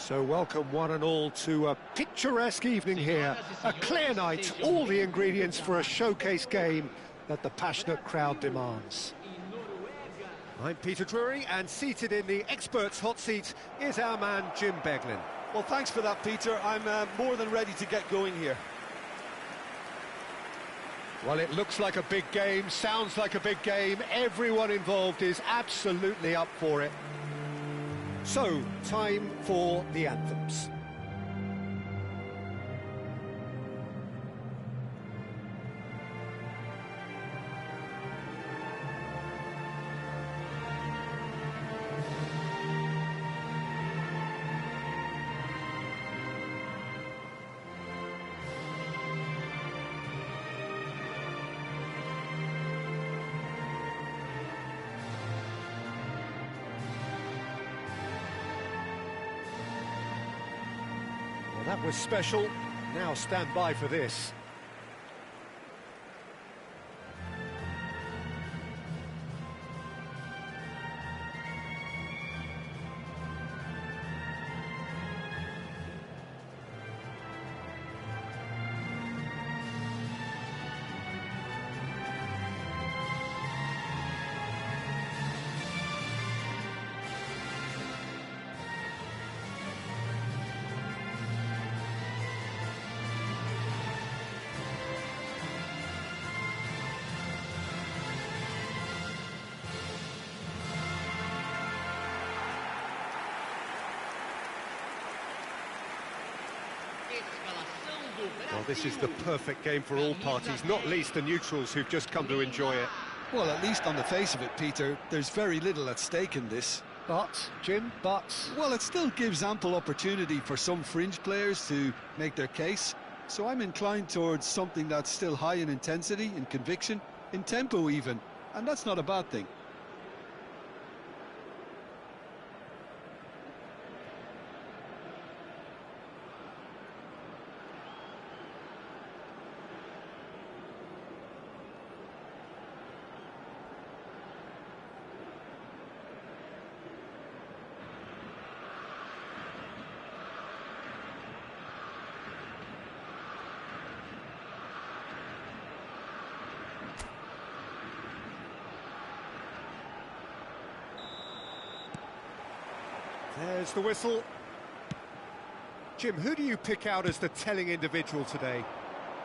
So welcome one and all to a picturesque evening here, a clear night, all the ingredients for a showcase game that the passionate crowd demands. I'm Peter Drury, and seated in the experts' hot seat is our man Jim Beglin. Well, thanks for that, Peter. I'm more than ready to get going here. Well, it looks like a big game, sounds like a big game. Everyone involved is absolutely up for it. So, time for the anthems. That was special. Now stand by for this. Well, this is the perfect game for all parties, not least the neutrals who've just come to enjoy it. Well, at least on the face of it, Peter, there's very little at stake in this. But, Jim, Well, it still gives ample opportunity for some fringe players to make their case. So I'm inclined towards something that's still high in intensity, in conviction, in tempo even. And that's not a bad thing. There's the whistle. Jim, who do you pick out as the telling individual today?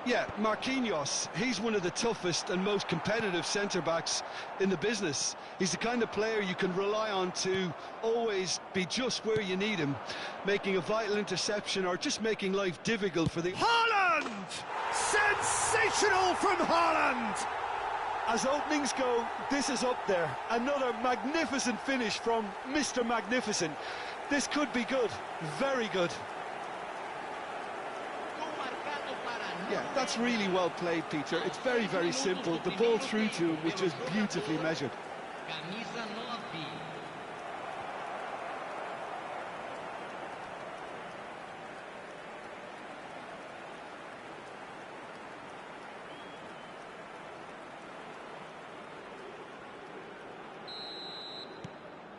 Yeah, Marquinhos. He's one of the toughest and most competitive centre-backs in the business. He's the kind of player you can rely on to always be just where you need him, making a vital interception or just making life difficult for the... Haaland! Sensational from Haaland! As openings go, this is up there. Another magnificent finish from Mr. Magnificent. This could be good, very good. Yeah, that's really well played, Peter. It's very, very simple. The ball through to him was just beautifully measured.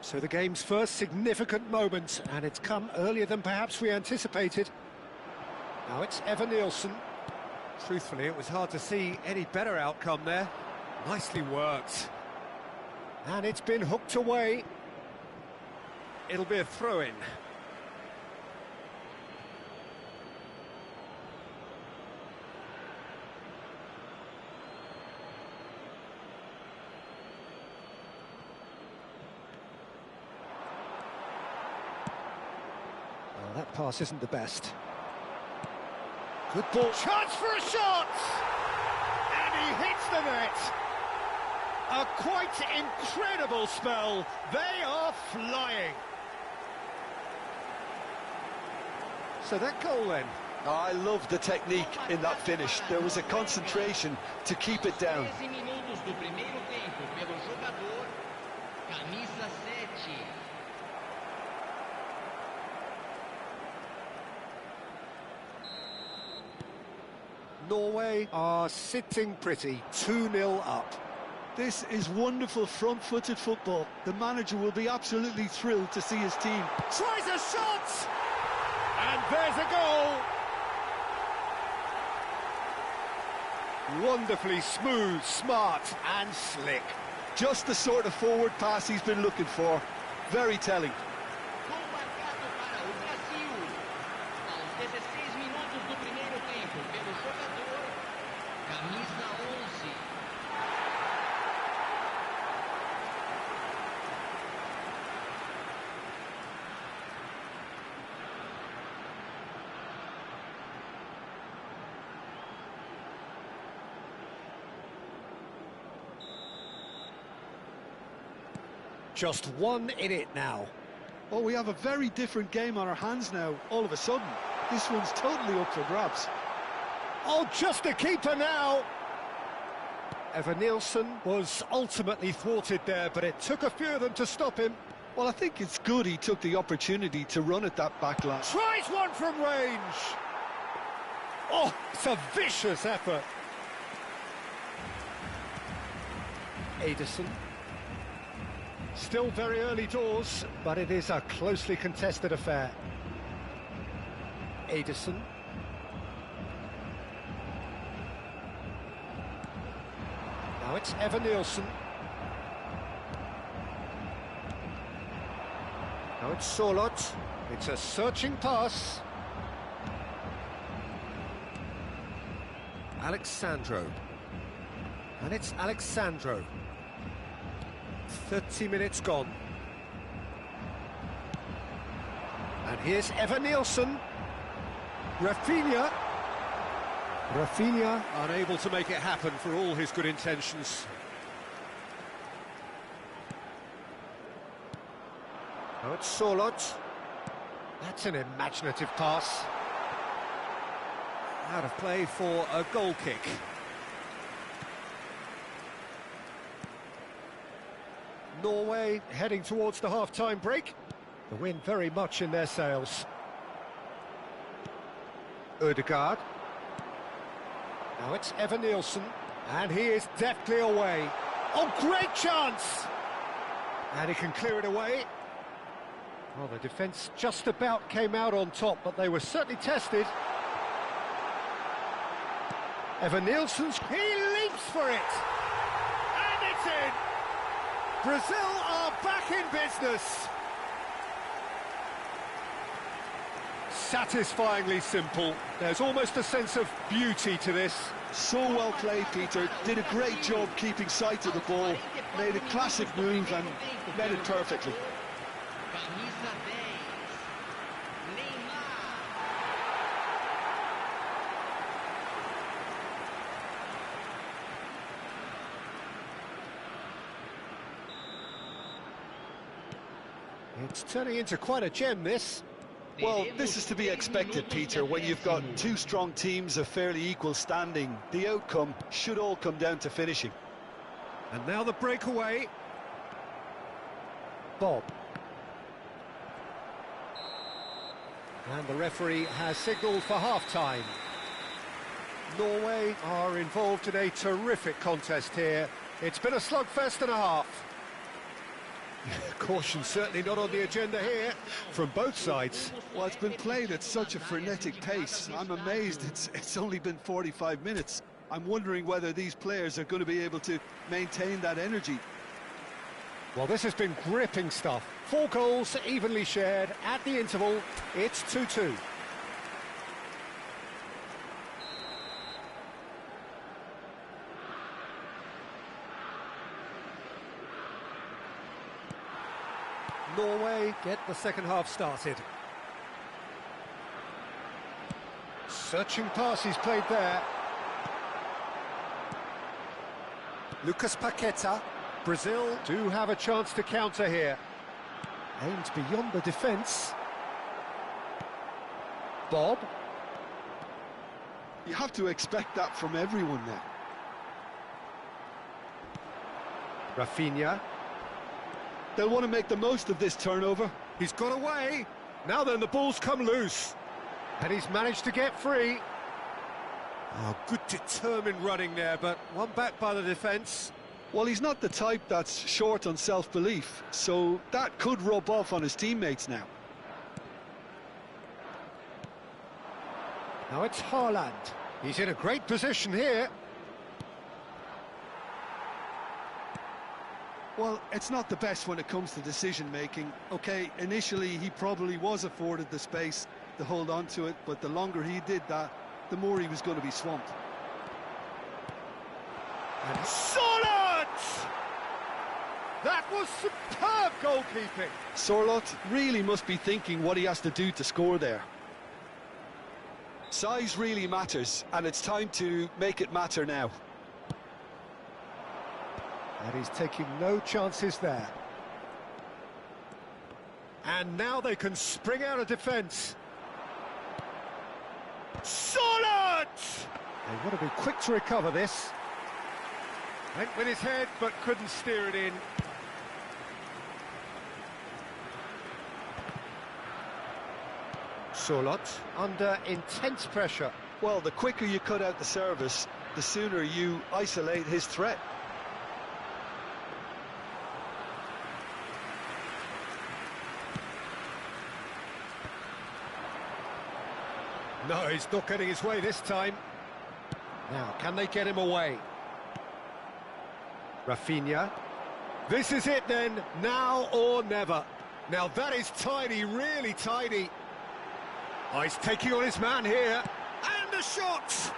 So the game's first significant moment, and it's come earlier than perhaps we anticipated. Now it's Evan Nielsen. Truthfully, it was hard to see any better outcome there. Nicely worked. And it's been hooked away. It'll be a throw-in. That pass isn't the best. Good ball. Chance for a shot! And he hits the net. A quite incredible spell. They are flying. So that goal then. I love the technique in that finish. There was a concentration to keep it down. Norway are sitting pretty, 2-0 up. This is wonderful front-footed football. The manager will be absolutely thrilled to see his team. Tries a shot! And there's a goal! Wonderfully smooth, smart and slick. Just the sort of forward pass he's been looking for. Very telling. Just one in it now. Oh, we have a very different game on our hands now, all of a sudden. This one's totally up for grabs. Oh, just a keeper now! Evan-Nielsen was ultimately thwarted there, but it took a few of them to stop him. Well, I think it's good he took the opportunity to run at that back line. Tries one from range! Oh, it's a vicious effort. Ederson. Still very early doors, but it is a closely contested affair. Ederson. Now it's Evan-Nielsen. Now it's Solot. It's a searching pass. Alexandro. And it's Alexandro. 30 minutes gone. And here's Evan-Nielsen. Rafinha. Rafinha unable to make it happen for all his good intentions. Now it's Solot. That's an imaginative pass. Out of play for a goal kick. Norway heading towards the half-time break. The wind very much in their sails. Ødegaard. Now it's Evan-Nielsen, and he is deftly away. Oh, great chance! And he can clear it away. Well, the defence just about came out on top, but they were certainly tested. Evan-Nielsen's, he leaps for it! And it's in! Brazil are back in business. Satisfyingly simple. There's almost a sense of beauty to this. So well played, Peter. Did a great job keeping sight of the ball. Made a classic move and made it perfectly. It's turning into quite a gem, this. Well, this is to be expected, Peter, when you've got two strong teams of fairly equal standing. The outcome should all come down to finishing. And now the breakaway. Bob. And the referee has signalled for half-time. Norway are involved in a terrific contest here. It's been a slugfest and a half. Caution certainly not on the agenda here from both sides. Well, it's been played at such a frenetic pace. I'm amazed it's only been 45 minutes. I'm wondering whether these players are going to be able to maintain that energy. Well, this has been gripping stuff. 4 goals evenly shared at the interval. It's 2-2. Norway get the second half started. Searching pass he's played there. Lucas Paqueta. Brazil do have a chance to counter here. Aimed beyond the defence. Bob. You have to expect that from everyone now. Rafinha. They'll want to make the most of this turnover. He's got away. Now then, the ball's come loose. And he's managed to get free. Oh, good determined running there, but one back by the defence. Well, he's not the type that's short on self-belief, so that could rub off on his teammates now. Now it's Haaland. He's in a great position here. Well, it's not the best when it comes to decision-making. OK, initially he probably was afforded the space to hold on to it, but the longer he did that, the more he was going to be swamped. And solid! That was superb goalkeeping. Sorloth really must be thinking what he has to do to score there. Size really matters, and it's time to make it matter now. And he's taking no chances there. And now they can spring out of defence. Solid! They want to be quick to recover this. Went with his head, but couldn't steer it in. Sorloth under intense pressure. Well, the quicker you cut out the service, the sooner you isolate his threat. No, he's not getting his way this time. Now, can they get him away? Rafinha. This is it then, now or never. Now that is tidy, really tidy. Oh, he's taking on his man here. And the shot!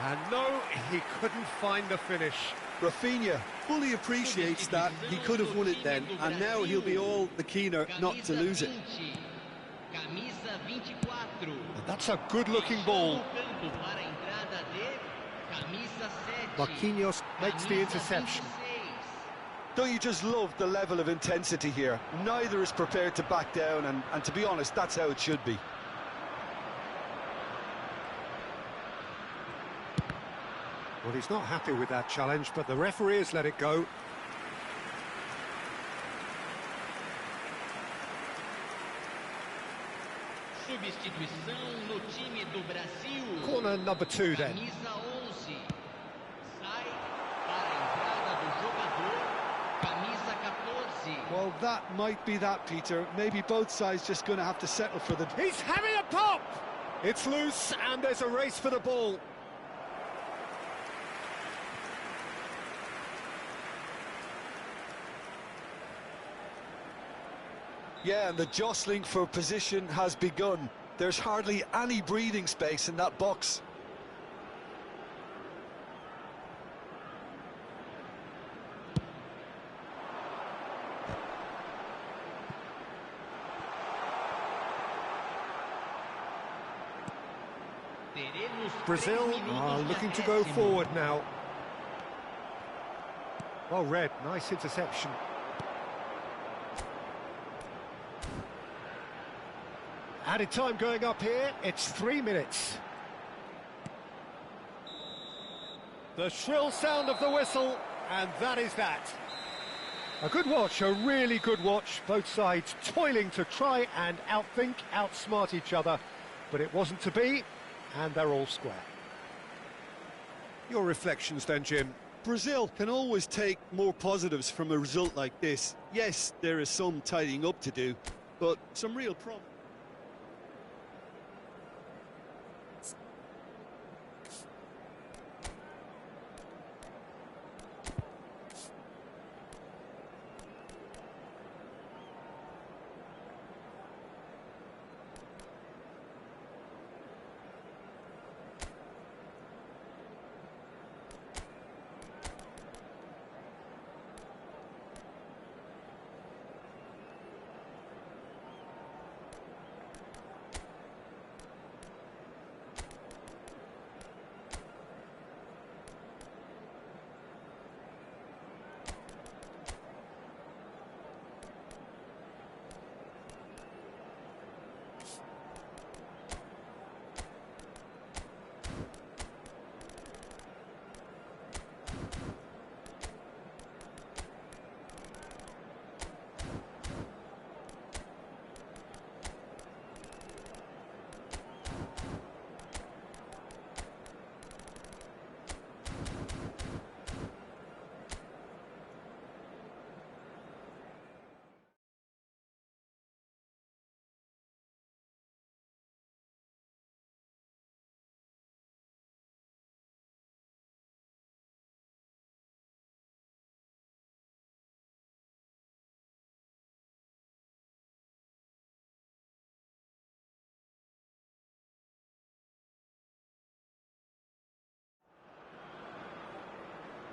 And no, he couldn't find the finish. Rafinha fully appreciates that he could have won it then, and now he'll be all the keener not to lose it. And that's a good-looking ball. Marquinhos makes the interception. Don't you just love the level of intensity here? Neither is prepared to back down, and to be honest, that's how it should be. Well, he's not happy with that challenge, but the referee has let it go. Substituição no time do Brasil. Corner number 2 then. Camisa 11. Sai para a entrada do jogador. Camisa 14. Well, that might be that, Peter. Maybe both sides just going to have to settle for the... He's having a pop! It's loose, and there's a race for the ball. Yeah, and the jostling for position has begun. There's hardly any breathing space in that box. Brazil are looking to go forward now. Well read, nice interception. Added time going up here, it's 3 minutes. The shrill sound of the whistle, and that is that. A good watch, a really good watch. Both sides toiling to try and outthink, outsmart each other, but it wasn't to be, and they're all square. Your reflections then, Jim? Brazil can always take more positives from a result like this. Yes, there is some tidying up to do, but some real problems.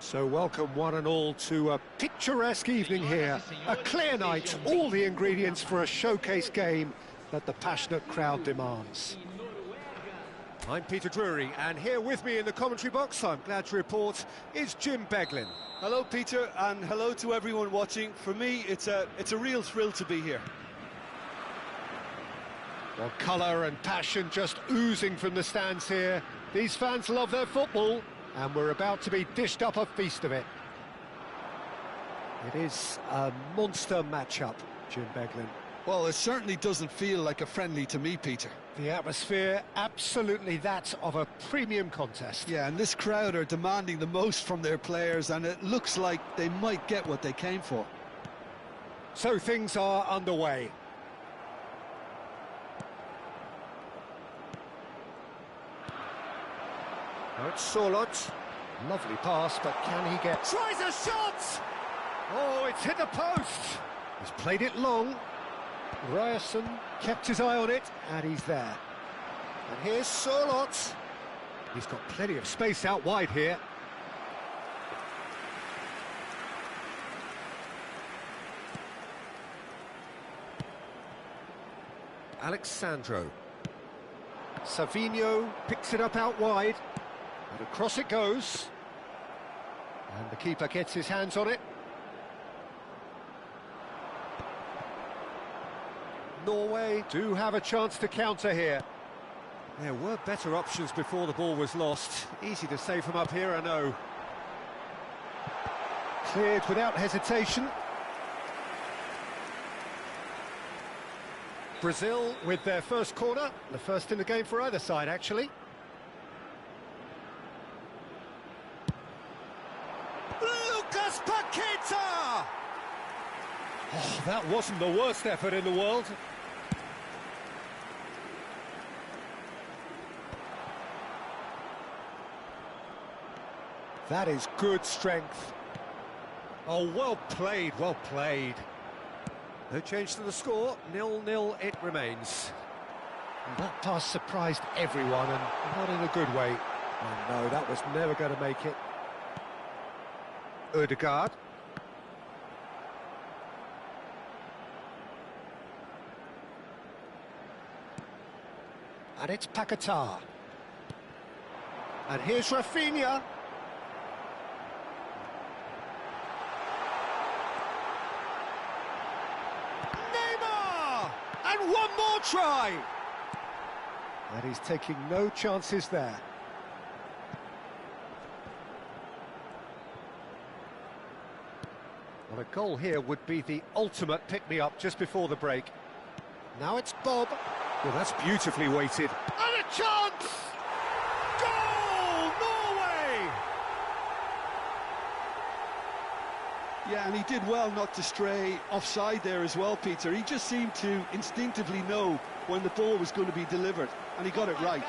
So welcome one and all to a picturesque evening here. A clear night, all the ingredients for a showcase game that the passionate crowd demands. I'm Peter Drury, and here with me in the commentary box, I'm glad to report, is Jim Beglin. Hello, Peter, and hello to everyone watching. For me, it's a real thrill to be here. Well, colour and passion just oozing from the stands here. These fans love their football, and we're about to be dished up a feast of it. It is a monster matchup, Jim Beglin. Well, it certainly doesn't feel like a friendly to me, Peter. The atmosphere, absolutely that of a premium contest. Yeah, and this crowd are demanding the most from their players, and it looks like they might get what they came for. So things are underway. Now it's Sorlot. Lovely pass, but can he get... Tries a shot! Oh, it's hit the post! He's played it long. Ryerson kept his eye on it, and he's there. And here's Sorlot. He's got plenty of space out wide here. Alexandro. Savinho picks it up out wide. And across it goes. And the keeper gets his hands on it. Norway do have a chance to counter here. There were better options before the ball was lost. Easy to say from up here, I know. Cleared without hesitation. Brazil with their first corner, the first in the game for either side, actually. Lucas Paqueta! Oh, that wasn't the worst effort in the world. That is good strength. Oh, well played, well played. No change to the score, 0-0 it remains. And that pass surprised everyone, and not in a good way. Oh no, that was never going to make it. Ødegaard. And it's Paqueta. And here's Rafinha. Neymar! And one more try! And he's taking no chances there. Well, a goal here would be the ultimate pick-me-up just before the break. Now it's Bob. Well, that's beautifully weighted. And a chance! Goal! Norway! Yeah, and he did well not to stray offside there as well, Peter. He just seemed to instinctively know when the ball was going to be delivered, and he got it right.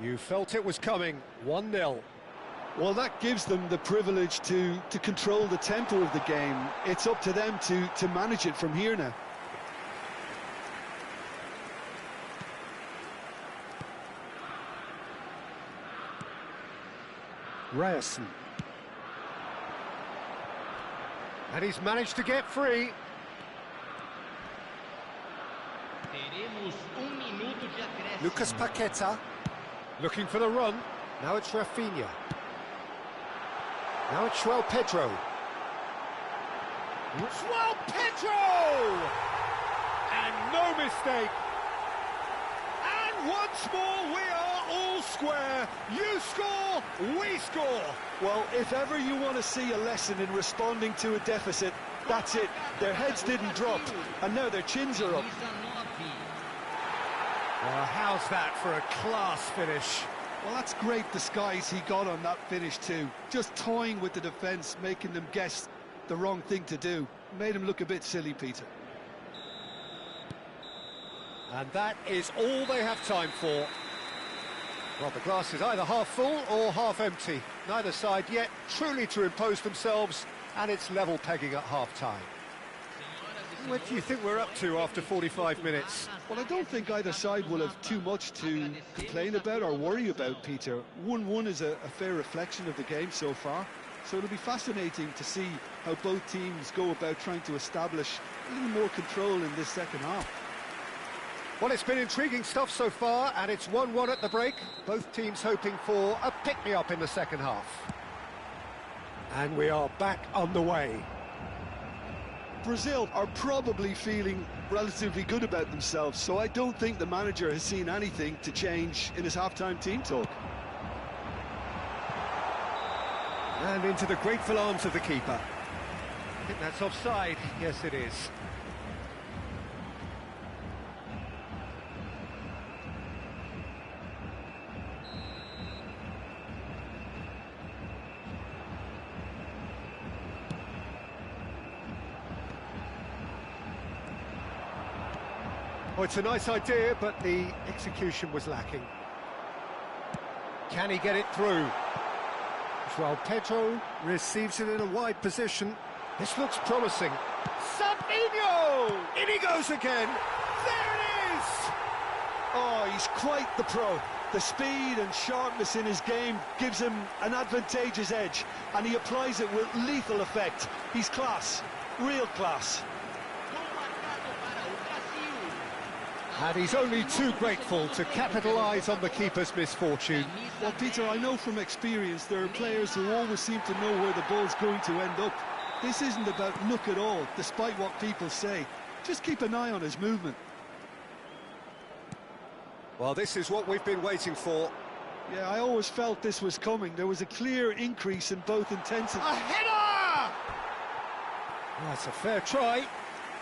You felt it was coming, 1-0. Well, that gives them the privilege to control the tempo of the game. It's up to them to manage it from here now. Ryerson. And he's managed to get free. Lucas Paqueta. Looking for the run. Now it's Rafinha. Now it's João Pedro. João Pedro! And no mistake. And once more we are all square. You score, we score. Well, if ever you want to see a lesson in responding to a deficit, that's it. Their heads didn't drop, and now their chins are up. Well, how's that for a class finish? Well, that's great disguise he got on that finish too. Just toying with the defence, making them guess the wrong thing to do. Made him look a bit silly, Peter. And that is all they have time for. Well, the glass is either half full or half empty. Neither side yet truly to impose themselves, and it's level pegging at half-time. What do you think we're up to after 45 minutes? Well, I don't think either side will have too much to complain about or worry about, Peter. 1-1 is a fair reflection of the game so far. So it'll be fascinating to see how both teams go about trying to establish a little more control in this second half. Well, it's been intriguing stuff so far, and it's 1-1 at the break. Both teams hoping for a pick-me-up in the second half. And we are back on the way. Brazil are probably feeling relatively good about themselves, so I don't think the manager has seen anything to change in his half-time team talk. And into the grateful arms of the keeper. I think that's offside. Yes, it is. Oh, it's a nice idea, but the execution was lacking. Can he get it through? João Pedro receives it in a wide position. This looks promising. Sabinho! In he goes again! There it is! Oh, he's quite the pro. The speed and sharpness in his game gives him an advantageous edge, and he applies it with lethal effect. He's class, real class. And he's only too grateful to capitalise on the keeper's misfortune. Well, Peter, I know from experience there are players who always seem to know where the ball's going to end up. This isn't about luck at all, despite what people say. Just keep an eye on his movement. Well, this is what we've been waiting for. Yeah, I always felt this was coming. There was a clear increase in both intensity. A header! That's a fair try,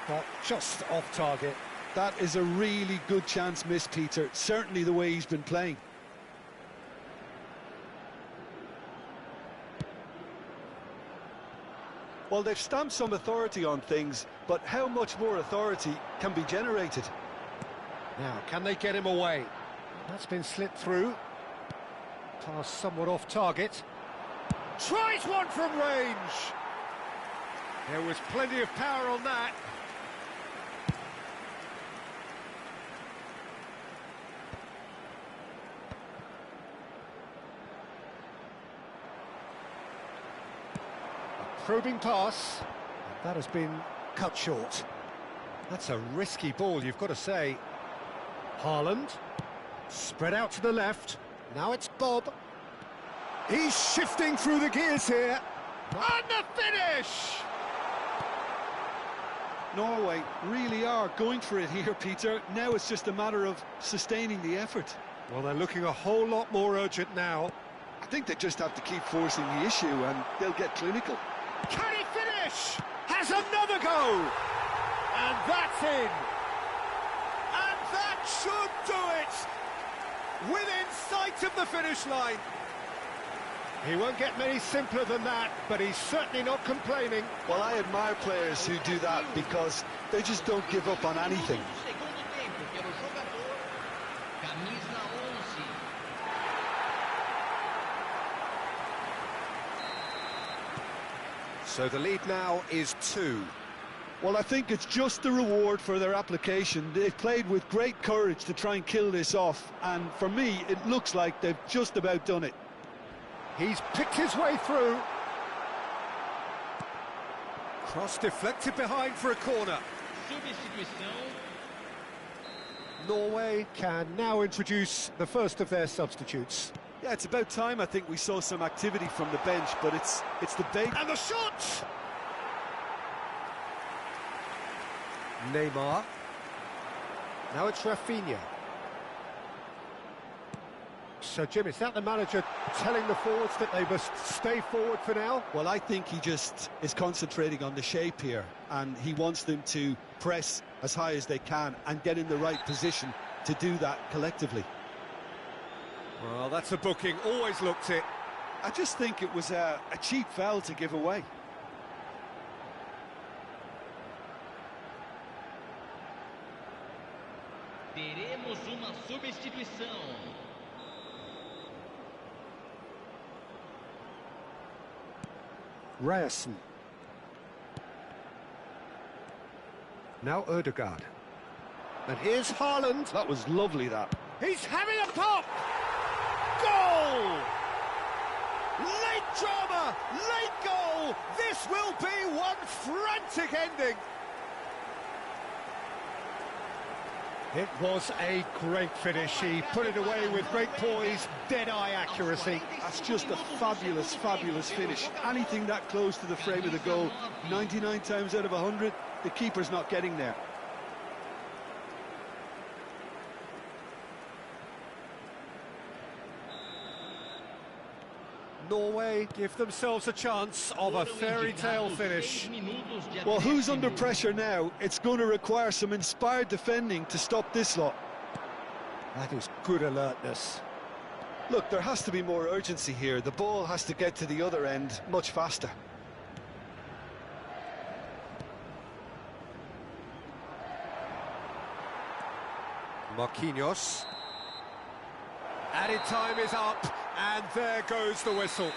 but just off target. That is a really good chance missed, Peter. Certainly the way he's been playing. Well, they've stamped some authority on things, but how much more authority can be generated? Now, can they get him away? That's been slipped through. Pass somewhat off target. Tries one from range! There was plenty of power on that. Probing pass, that has been cut short. That's a risky ball, you've got to say. Haaland, spread out to the left, now it's Bob. He's shifting through the gears here, and the finish! Norway really are going for it here, Peter. Now it's just a matter of sustaining the effort. Well, they're looking a whole lot more urgent now. I think they just have to keep forcing the issue and they'll get clinical. Can he finish? Has another go! And that's in! And that should do it! Within sight of the finish line. He won't get many simpler than that, but he's certainly not complaining. Well, I admire players who do that because they just don't give up on anything. So the lead now is 2. Well, I think it's just the reward for their application. They've played with great courage to try and kill this off, and for me, it looks like they've just about done it. He's picked his way through. Cross deflected behind for a corner. Norway can now introduce the first of their substitutes. Yeah, it's about time I think we saw some activity from the bench, but it's the bait. And the shot! Neymar. Now it's Rafinha. So, Jim, is that the manager telling the forwards that they must stay forward for now? Well, I think he just is concentrating on the shape here, and he wants them to press as high as they can and get in the right position to do that collectively. Well, that's a booking, always looked it. I just think it was a cheap foul to give away. Teremos uma substituição. Ryerson. Now Ødegaard. And here's Haaland. That was lovely, that. He's having a pop! Goal! Late drama, late goal! This will be one frantic ending. It was a great finish. He put it away with great poise, dead-eye accuracy. That's just a fabulous, fabulous finish. Anything that close to the frame of the goal, 99 times out of 100, the keeper's not getting there. Norway give themselves a chance of a fairy tale finish. Well, who's under pressure now? It's going to require some inspired defending to stop this lot. That is good alertness. Look, there has to be more urgency here. The ball has to get to the other end much faster. Marquinhos. Added time is up, and there goes the whistle.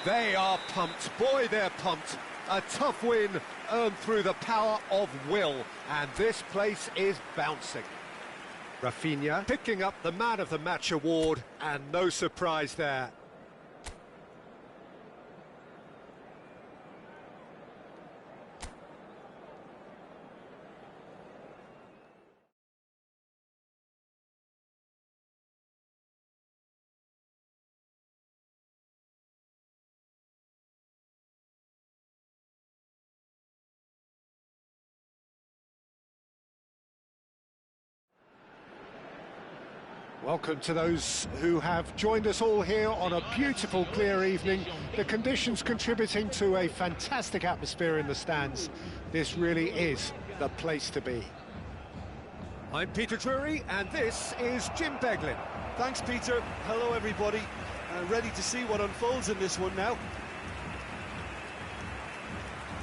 They are pumped. Boy, they're pumped. A tough win earned through the power of will, and this place is bouncing. Rafinha picking up the Man of the Match award, and no surprise there. Welcome to those who have joined us all here on a beautiful, clear evening. The conditions contributing to a fantastic atmosphere in the stands. This really is the place to be. I'm Peter Drury, and this is Jim Beglin. Thanks, Peter. Hello, everybody. Ready to see what unfolds in this one now.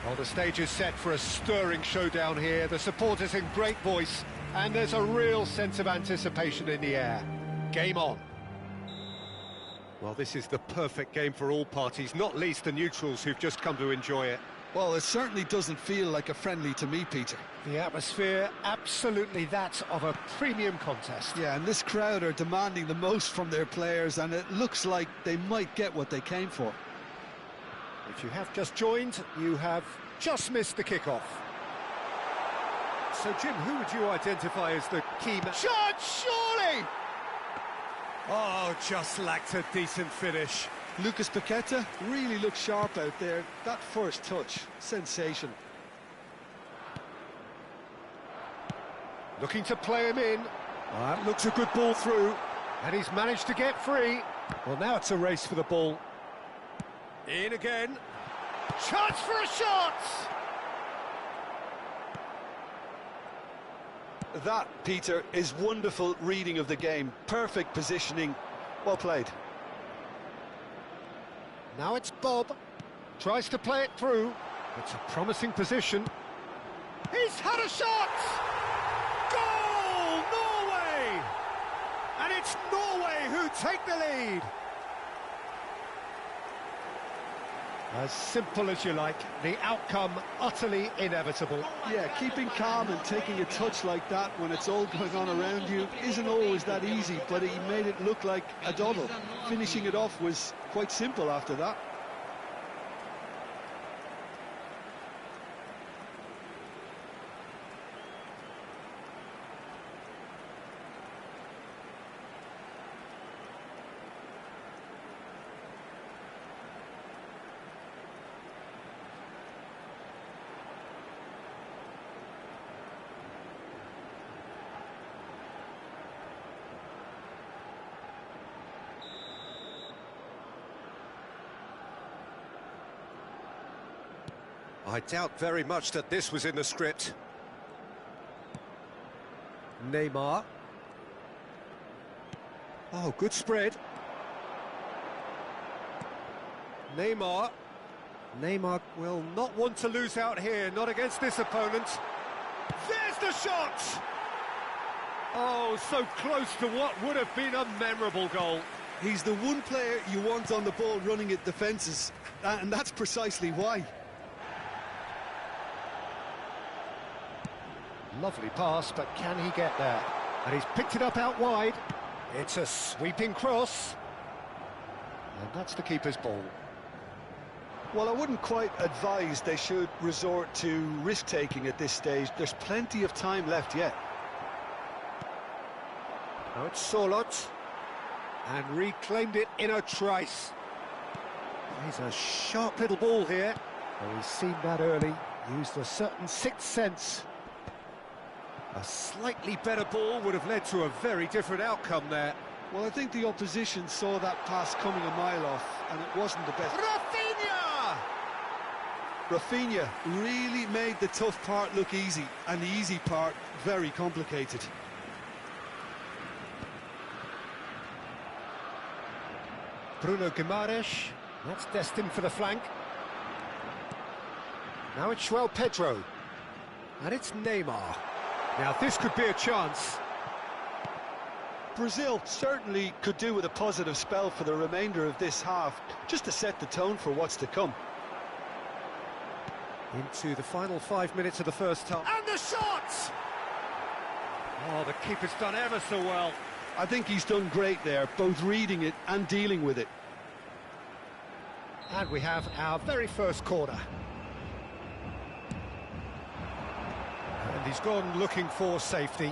Well, the stage is set for a stirring showdown here. The supporters in great voice, and there's a real sense of anticipation in the air. Game on. Well, this is the perfect game for all parties, not least the neutrals who've just come to enjoy it. Well, it certainly doesn't feel like a friendly to me, Peter. The atmosphere, absolutely that of a premium contest. Yeah, and this crowd are demanding the most from their players, and it looks like they might get what they came for. If you have just joined, you have just missed the kickoff. So, Jim, who would you identify as the key man? Shot, surely! Oh, just lacked a decent finish. Lucas Paqueta really looks sharp out there. That first touch, sensation. Looking to play him in. That looks a good ball through. And he's managed to get free. Well, now it's a race for the ball. In again. Chance for a shot! That, Peter, is wonderful reading of the game. Perfect positioning. Well played. Now it's Bob. Tries to play it through. It's a promising position. He's had a shot! Goal! Norway! And it's Norway who take the lead. As simple as you like, the outcome utterly inevitable. Yeah, keeping calm and taking a touch like that when it's all going on around you isn't always that easy, but he made it look like a double. Finishing it off was quite simple after that. I doubt very much that this was in the script. Neymar. Oh, good spread. Neymar. Neymar will not want to lose out here, not against this opponent. There's the shot! Oh, so close to what would have been a memorable goal. He's the one player you want on the ball running at defences, and that's precisely why. Lovely pass, but can he get there? And he's picked it up out wide. It's a sweeping cross. And that's the keeper's ball. Well, I wouldn't quite advise they should resort to risk-taking at this stage. There's plenty of time left yet. Now it's Sorlot. And reclaimed it in a trice. He's a sharp little ball here. Well, he's seen that early. Used a certain sixth sense. A slightly better ball would have led to a very different outcome there. Well, I think the opposition saw that pass coming a mile off, and it wasn't the best. Rafinha really made the tough part look easy, and the easy part very complicated. Bruno Guimaraes, that's destined for the flank. Now it's João Pedro, and it's Neymar. Now this could be a chance. Brazil certainly could do with a positive spell for the remainder of this half, just to set the tone for what's to come. Into the final 5 minutes of the first half. And the shot! Oh, the keeper's done ever so well. I think he's done great there, both reading it and dealing with it. And we have our very first corner. And he's gone looking for safety.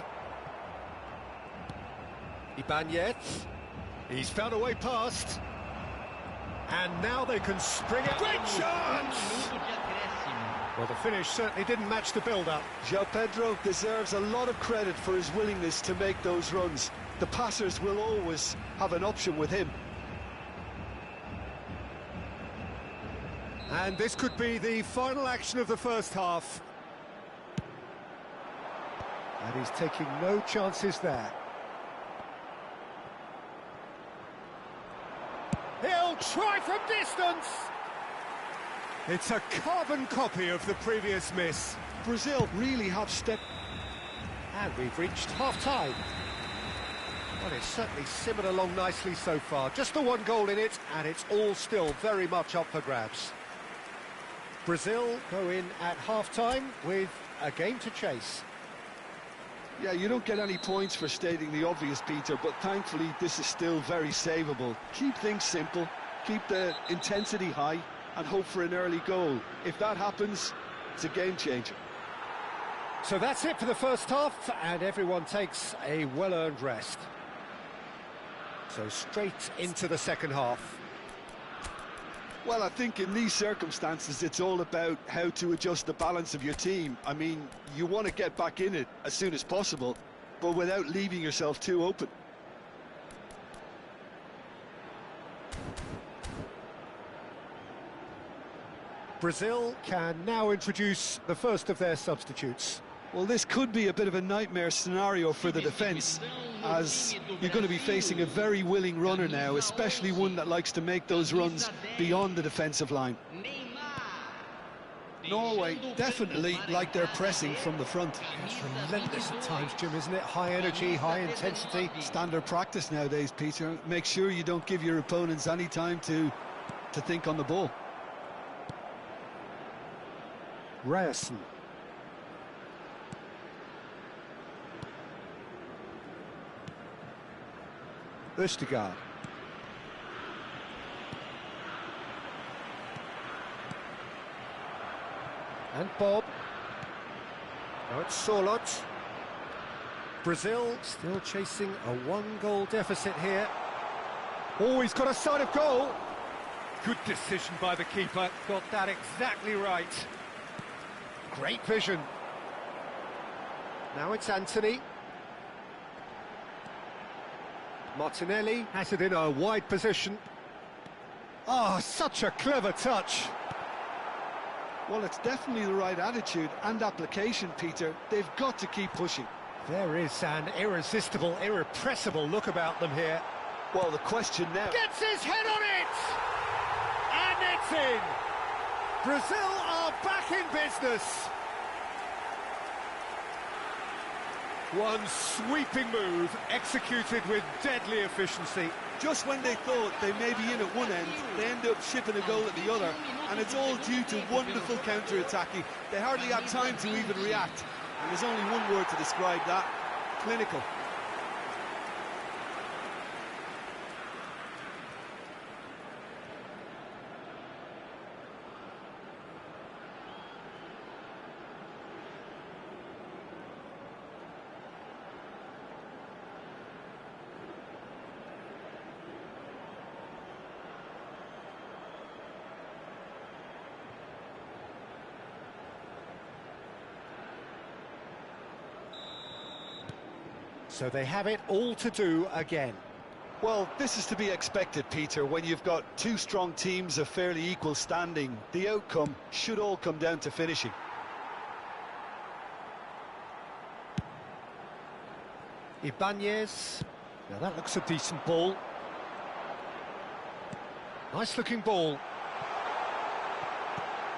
Ibanez. He's found a way past. And now they can spring it. Great chance! Well, the finish certainly didn't match the build-up. João Pedro deserves a lot of credit for his willingness to make those runs. The passers will always have an option with him. And this could be the final action of the first half. And he's taking no chances there. He'll try from distance! It's a carbon copy of the previous miss. Brazil really have stepped... And we've reached half-time. Well, it's certainly simmered along nicely so far. Just the one goal in it, and it's all still very much up for grabs. Brazil go in at half-time with a game to chase. Yeah, you don't get any points for stating the obvious, Peter, but thankfully this is still very savable. Keep things simple, keep the intensity high, and hope for an early goal. If that happens, it's a game changer. So that's it for the first half, and everyone takes a well-earned rest. So straight into the second half. Well, I think in these circumstances, it's all about how to adjust the balance of your team. I mean, you want to get back in it as soon as possible, but without leaving yourself too open. Brazil can now introduce the first of their substitutes. Well, this could be a bit of a nightmare scenario for the defence, as you're going to be facing a very willing runner now, especially one that likes to make those runs beyond the defensive line. Norway definitely like their pressing from the front. It's relentless at times, Jim, isn't it? High energy, high intensity. Standard practice nowadays, Peter. Make sure you don't give your opponents any time to think on the ball. Ryerson. Østegard. And Bob. Now it's Sorlot. Brazil still chasing a one-goal deficit here. Oh, he's got a sight of goal. Good decision by the keeper. Got that exactly right. Great vision. Now it's Anthony. Martinelli has it in a wide position. Oh, such a clever touch. Well, it's definitely the right attitude and application, Peter. They've got to keep pushing. There is an irresistible, irrepressible look about them here. Well, the question now... Gets his head on it! And it's in! Brazil are back in business! One sweeping move, executed with deadly efficiency. Just when they thought they may be in at one end, they end up shipping a goal at the other, and it's all due to wonderful counter-attacking. They hardly had time to even react, and there's only one word to describe that: clinical. So they have it all to do again. Well, this is to be expected, Peter. When you've got two strong teams of fairly equal standing, the outcome should all come down to finishing. Ibanez. Now that looks a decent ball. Nice looking ball.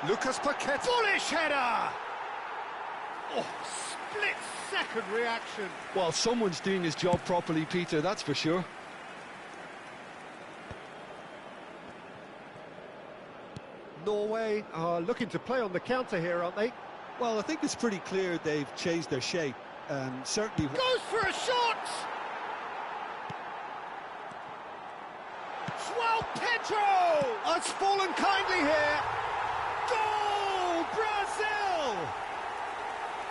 Lucas Paquet. Bullish header! Oh, split-second reaction. Well, someone's doing his job properly, Peter, that's for sure. Norway are looking to play on the counter here, aren't they? Well, I think it's pretty clear they've changed their shape. Certainly... Goes for a shot! João Pedro! Has fallen kindly here. Goal! Brazil!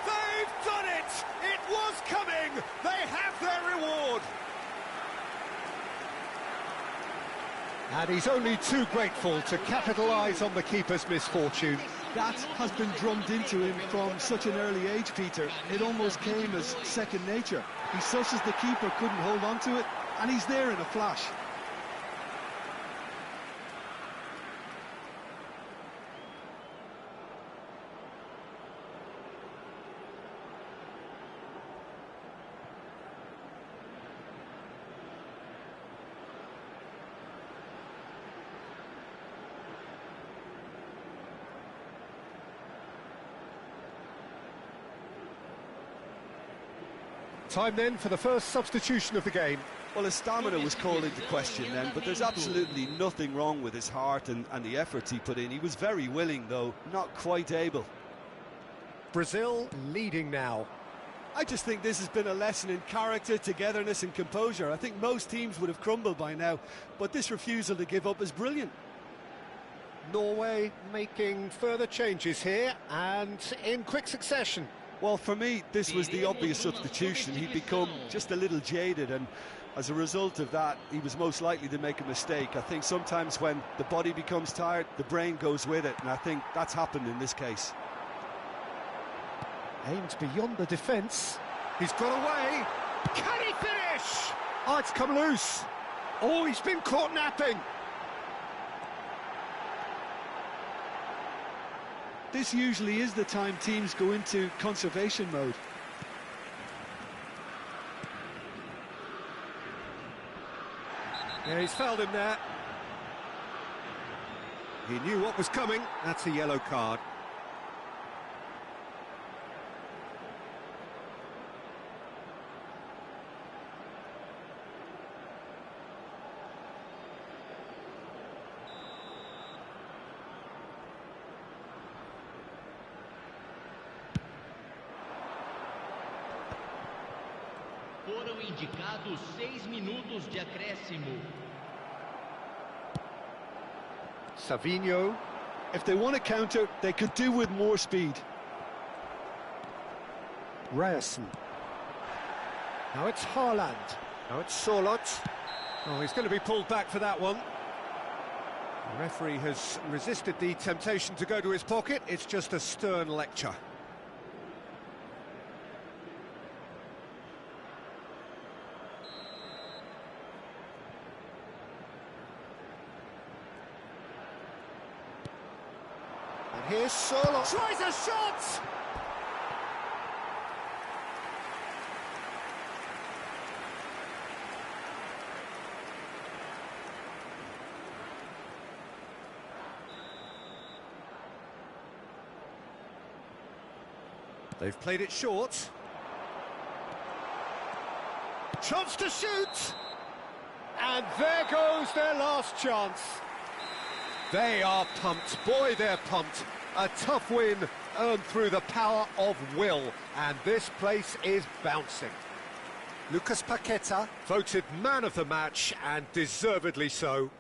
They've done it! It was coming! They have their reward! And he's only too grateful to capitalise on the keeper's misfortune. That has been drummed into him from such an early age, Peter. It almost came as second nature. He sussed the keeper couldn't hold on to it, and he's there in a flash. Time then for the first substitution of the game. Well, his stamina was called into question then, but there's absolutely nothing wrong with his heart and the efforts he put in. He was very willing, though, not quite able. Brazil leading now. I just think this has been a lesson in character, togetherness and composure. I think most teams would have crumbled by now, but this refusal to give up is brilliant. Norway making further changes here, and in quick succession. Well, for me, this was the obvious substitution. He'd become just a little jaded, and as a result of that, he was most likely to make a mistake. I think sometimes when the body becomes tired, the brain goes with it, and I think that's happened in this case. Aimed beyond the defence. He's got away. Can he finish? Oh, it's come loose. Oh, he's been caught napping. This usually is the time teams go into conservation mode. Yeah, he's fouled him there. He knew what was coming. That's a yellow card. Foram indicados 6 minutos de acréscimo. Savinho. If they want to counter, they could do with more speed. Ryerson. Now it's Haaland. Now it's Sorloth. Oh, he's going to be pulled back for that one. The referee has resisted the temptation to go to his pocket. It's just a stern lecture. And here's Sorloth. Tries a shot! They've played it short. Chance to shoot! And there goes their last chance. They are pumped. Boy, they're pumped. A tough win earned through the power of will. And this place is bouncing. Lucas Paqueta voted man of the match, and deservedly so.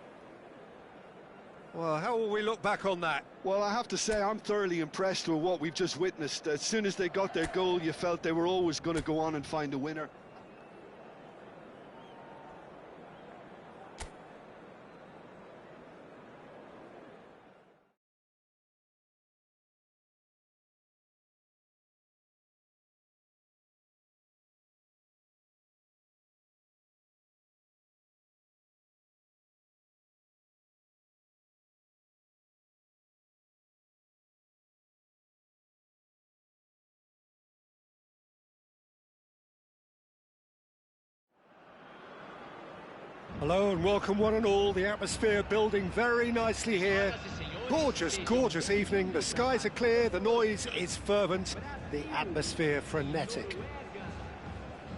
Well, how will we look back on that? Well, I have to say I'm thoroughly impressed with what we've just witnessed. As soon as they got their goal, you felt they were always going to go on and find a winner. Hello and welcome one and all. The atmosphere building very nicely here. Gorgeous, gorgeous evening. The skies are clear, the noise is fervent, the atmosphere frenetic.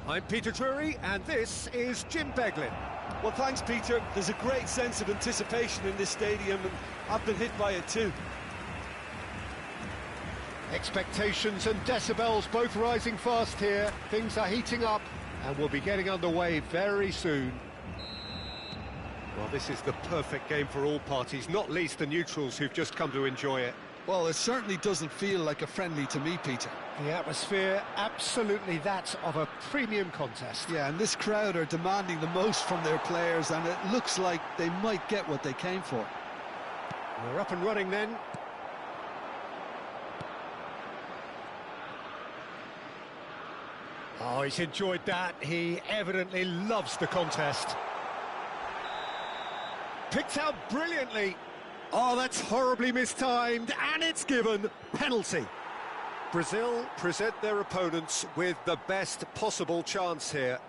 I'm Peter Drury and this is Jim Beglin. Well, thanks, Peter. There's a great sense of anticipation in this stadium, and I've been hit by it too. Expectations and decibels both rising fast here. Things are heating up and we'll be getting underway very soon. Well, this is the perfect game for all parties, not least the neutrals who've just come to enjoy it. Well, it certainly doesn't feel like a friendly to me, Peter. The atmosphere, absolutely that of a premium contest. Yeah, and this crowd are demanding the most from their players, and it looks like they might get what they came for. We're up and running then. Oh, he's enjoyed that. He evidently loves the contest. Picked out brilliantly. Oh, that's horribly mistimed, and it's given. Penalty. Brazil present their opponents with the best possible chance here.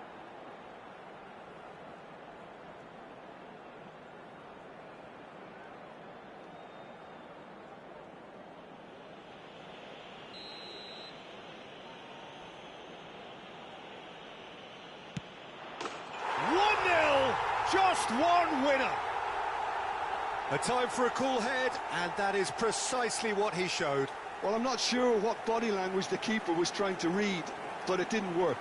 Just one winner. A time for a cool head, and that is precisely what he showed. Well, I'm not sure what body language the keeper was trying to read, but it didn't work.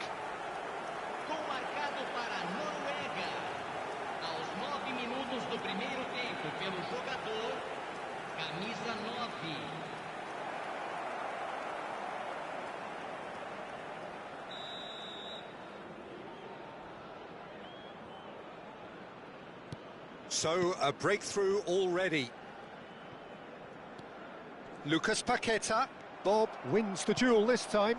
Gol marcado para a Noruega. Aos 9 minutos do primeiro tempo pelo jogador, camisa 9. So, a breakthrough already. Lucas Paqueta. Bob wins the duel this time.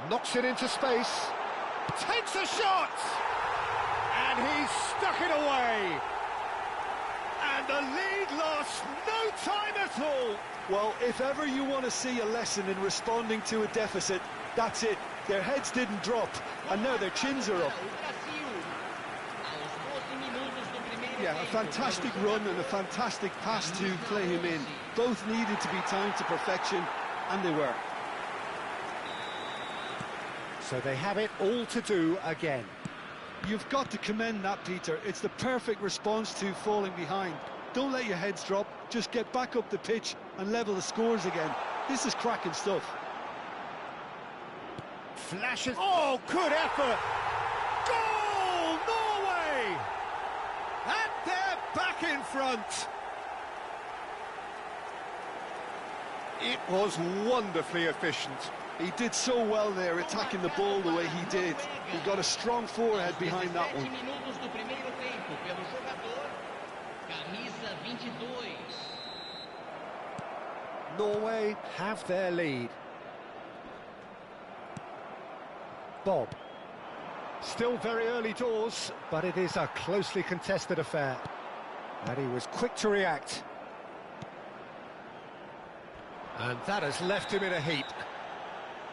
Knocks it into space. Takes a shot! And he's stuck it away. And the lead lost no time at all. Well, if ever you want to see a lesson in responding to a deficit, that's it. Their heads didn't drop, and now their chins are up. Yeah, a fantastic run and a fantastic pass to play him in. Both needed to be timed to perfection, and they were. So they have it all to do again. You've got to commend that, Peter. It's the perfect response to falling behind. Don't let your heads drop, just get back up the pitch and level the scores again. This is cracking stuff. Flashes. Oh, good effort! Goal, Norway! And they're back in front. It was wonderfully efficient. He did so well there, attacking the ball the way he did. He got a strong forehead behind that one. Norway have their lead. Bob. Still very early doors, but it is a closely contested affair. And he was quick to react. And that has left him in a heap.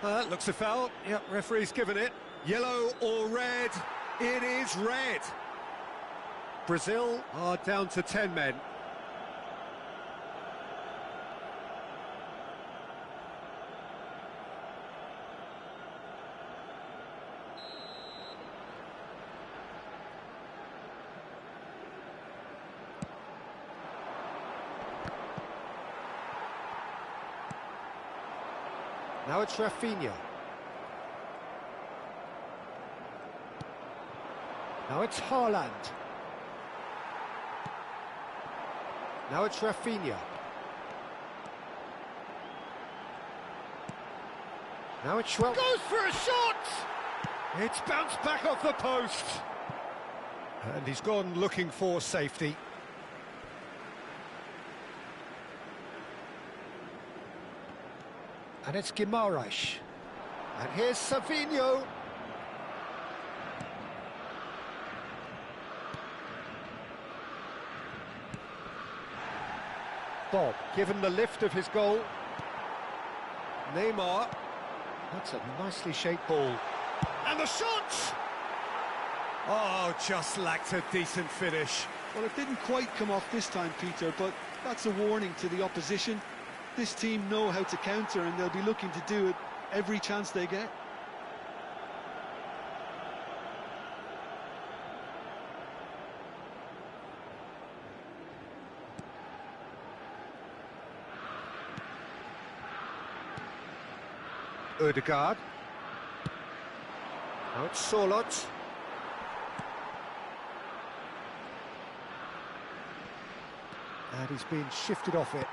Looks a foul. Yep, referee's given it. Yellow or red? It is red. Brazil are down to 10 men. Now it's Rafinha. Now it's Haaland. Now it's Rafinha. Now it's Schwell. Goes for a shot! It's bounced back off the post. And he's gone looking for safety. And it's Guimaraes. And here's Savinho. Bob, given the lift of his goal. Neymar. That's a nicely shaped ball. And the shot! Oh, just lacked a decent finish. Well, it didn't quite come off this time, Peter, but that's a warning to the opposition. This team know how to counter, and they'll be looking to do it every chance they get. Ødegaard. Now it's Sorloth. And he's been shifted off it.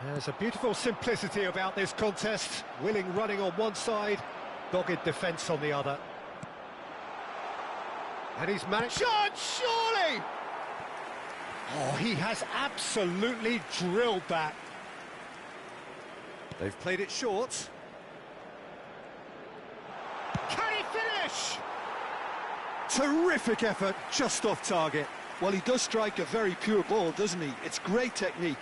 There's a beautiful simplicity about this contest. Willing running on one side, dogged defence on the other. And he's managed... Shot, surely! Oh, he has absolutely drilled that. They've played it short. Can he finish? Terrific effort, just off target. Well, he does strike a very pure ball, doesn't he? It's great technique.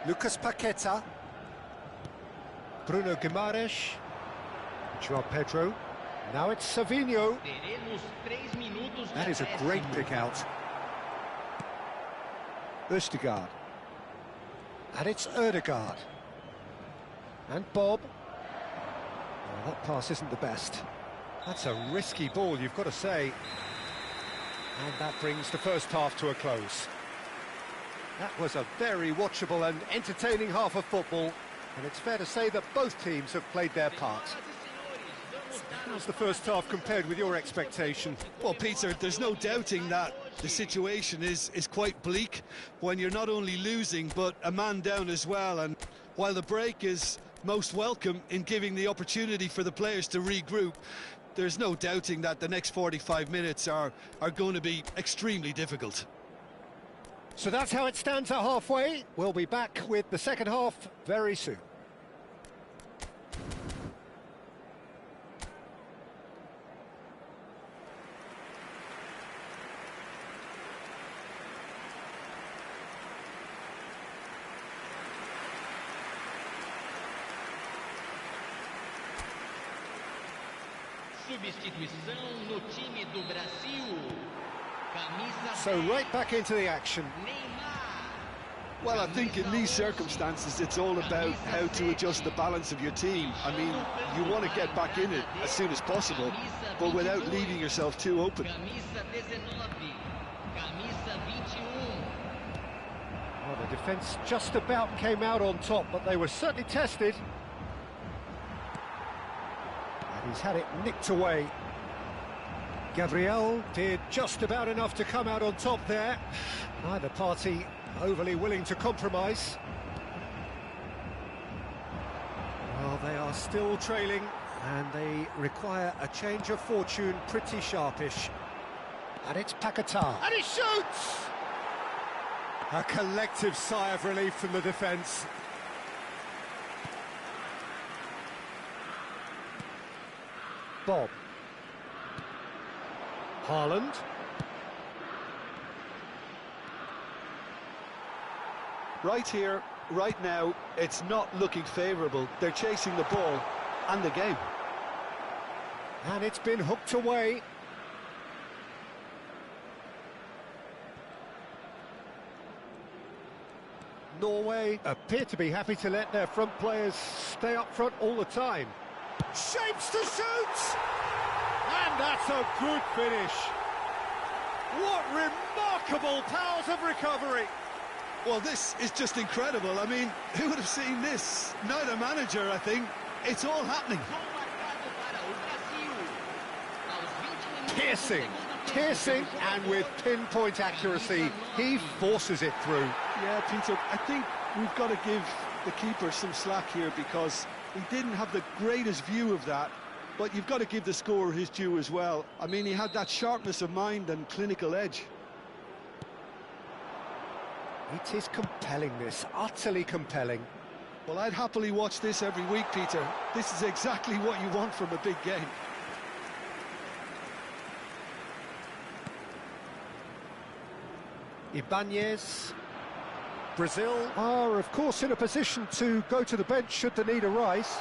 Lucas Paqueta. Bruno Guimaraes. João Pedro. Now it's Savinho. That is a great pick out. Ødegaard. And it's Ødegaard. And Bob. Oh, that pass isn't the best. That's a risky ball, you've got to say. And that brings the first half to a close. That was a very watchable and entertaining half of football. And it's fair to say that both teams have played their part. How's the first half compared with your expectation? Well, Peter, there's no doubting that the situation is quite bleak when you're not only losing, but a man down as well. And while the break is most welcome in giving the opportunity for the players to regroup, there's no doubting that the next 45 minutes are going to be extremely difficult. So that's how it stands at halfway. We'll be back with the second half very soon. Substituição no time do Brasil. Camisa So right back into the action. Well, I think in these circumstances it's all about how to adjust the balance of your team. I mean, you want to get back in it as soon as possible, but without leaving yourself too open. Camisa 19. Camisa 21. Well, the defence just about came out on top, but they were certainly tested. And he's had it nicked away. Gabriel did just about enough to come out on top there. Neither party overly willing to compromise. Well, they are still trailing, and they require a change of fortune pretty sharpish. And it's Paqueta. And he shoots! A collective sigh of relief from the defence. Bob. Haaland. Right here, right now, it's not looking favourable. They're chasing the ball and the game. And it's been hooked away. Norway appear to be happy to let their front players stay up front all the time. Shapes to shoot! And that's a good finish. What remarkable powers of recovery! Well, this is just incredible. I mean, who would have seen this? Neither manager, I think. It's all happening. Gol marcado para o Brasil. Aos 20 minutos do Piercing, segundo tempo, piercing, pelo and with jogador, pinpoint accuracy, he forces it through. Yeah, Peter, I think we've got to give the keeper some slack here because he didn't have the greatest view of that, but you've got to give the scorer his due as well. I mean, he had that sharpness of mind and clinical edge. It is compelling, this, utterly compelling. Well, I'd happily watch this every week, Peter. This is exactly what you want from a big game. Ibanez. Brazil are, of course, in a position to go to the bench should the need arise.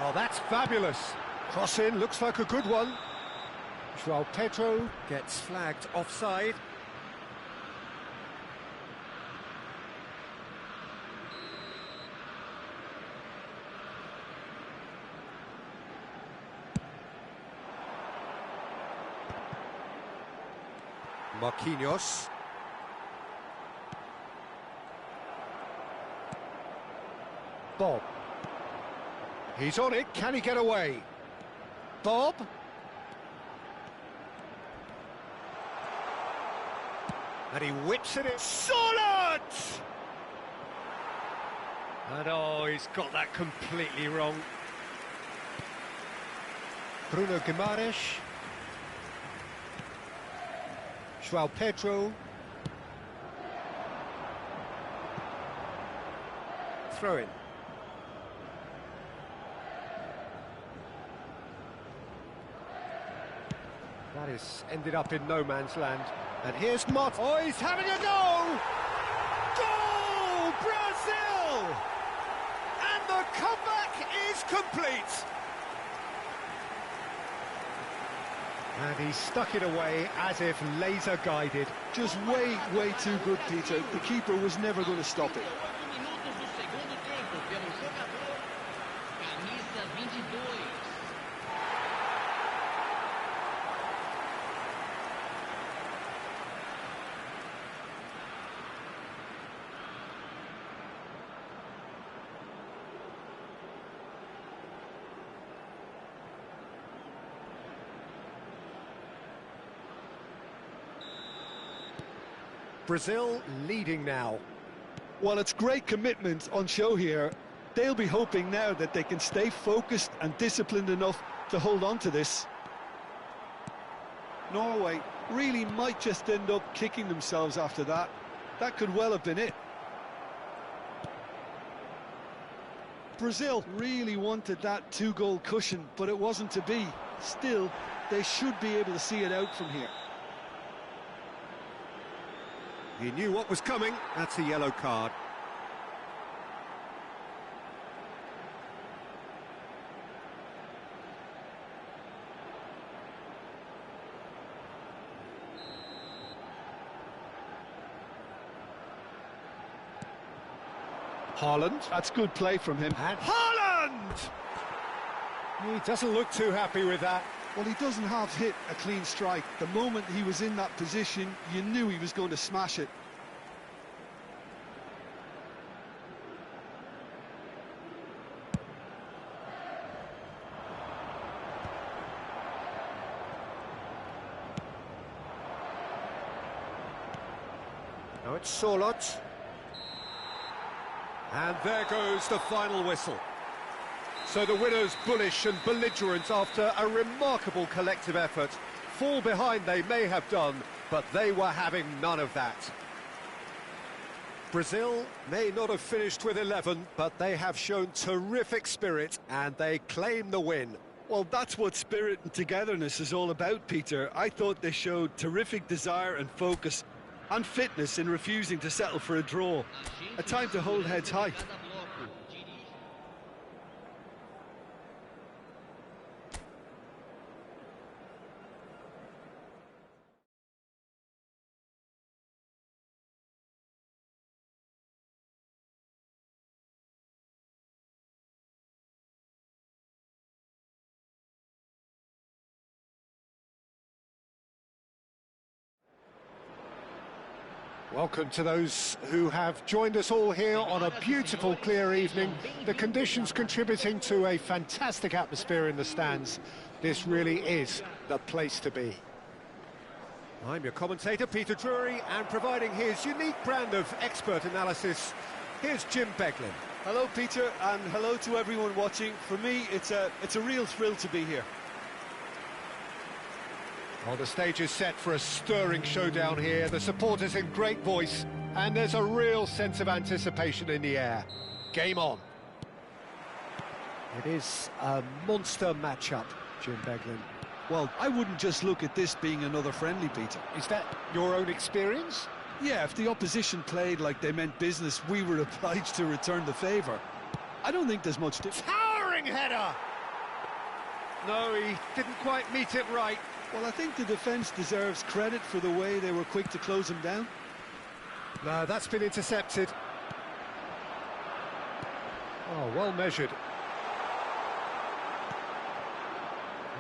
Oh, that's fabulous. Cross in, looks like a good one. João Pedro gets flagged offside. Marquinhos. Bob. He's on it, can he get away? Bob. And he whips it in. Solid! And oh, he's got that completely wrong. Bruno Guimaraes. João Pedro. Throw in. That is ended up in no man's land. And here's Mott. Oh, he's having a go! Goal! Brazil! And the comeback is complete. And he stuck it away as if laser guided. Just way, way too good, Peter. The keeper was never going to stop it. 8 minutos do segundo tempo pelo jogador, camisa 22. Brazil leading now. Well, it's great commitment on show here. They'll be hoping now that they can stay focused and disciplined enough to hold on to this. Norway really might just end up kicking themselves after that. That could well have been it. Brazil really wanted that two-goal cushion, but it wasn't to be. Still, they should be able to see it out from here. He knew what was coming. That's a yellow card. Haaland. That's good play from him. And Haaland! He doesn't look too happy with that. Well, he doesn't have hit a clean strike. The moment he was in that position, you knew he was going to smash it. Now it's Sorloth. And there goes the final whistle. So the winners, bullish and belligerent after a remarkable collective effort. Fall behind they may have done, but they were having none of that. Brazil may not have finished with 11, but they have shown terrific spirit and they claim the win. Well, that's what spirit and togetherness is all about, Peter. I thought they showed terrific desire and focus and fitness in refusing to settle for a draw. A time to hold heads high. Welcome to those who have joined us all here on a beautiful, clear evening. The conditions contributing to a fantastic atmosphere in the stands. This really is the place to be. I'm your commentator, Peter Drury, and providing his unique brand of expert analysis, here's Jim Beglin. Hello, Peter, and hello to everyone watching. For me, it's a real thrill to be here. Well, the stage is set for a stirring showdown here. The supporters in great voice, and there's a real sense of anticipation in the air. Game on. It is a monster matchup, Jim Beglin. Well, I wouldn't just look at this being another friendly, Peter. Is that your own experience? Yeah, if the opposition played like they meant business, we were obliged to return the favour. I don't think there's much difference. Towering header! No, he didn't quite meet it right. Well, I think the defence deserves credit for the way they were quick to close him down. No, that's been intercepted. Oh, well measured.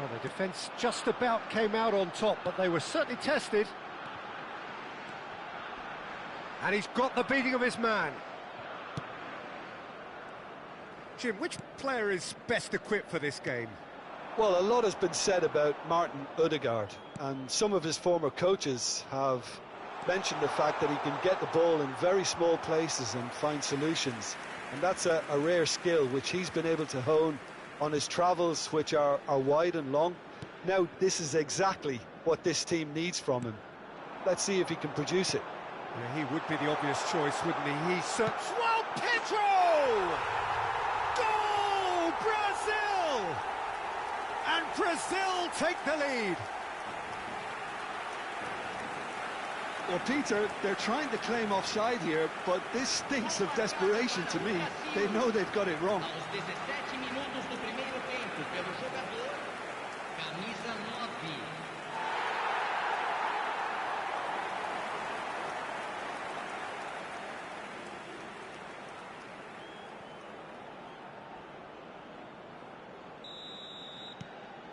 Well, the defence just about came out on top, but they were certainly tested. And he's got the beating of his man. Jim, which player is best equipped for this game? Well, a lot has been said about Martin Ødegaard, and some of his former coaches have mentioned the fact that he can get the ball in very small places and find solutions. And that's a rare skill which he's been able to hone on his travels, which are wide and long. Now, this is exactly what this team needs from him. Let's see if he can produce it. Yeah, he would be the obvious choice, wouldn't he? He's such... Well, Pedro! Goal! Brazil! And Brazil take the lead. Well, Peter, they're trying to claim offside here, but this stinks of desperation to me. They know they've got it wrong. Aos 17 minutos do primeiro tempo, pelo jogador, camisa 9.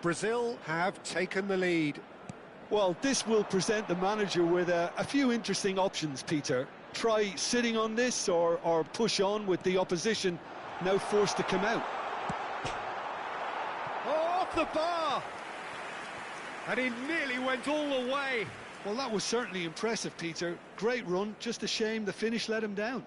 Brazil have taken the lead. Well, this will present the manager with a few interesting options, Peter. Try sitting on this or push on with the opposition now forced to come out. Oh, off the bar! And he nearly went all the way. Well, that was certainly impressive, Peter. Great run, just a shame the finish let him down.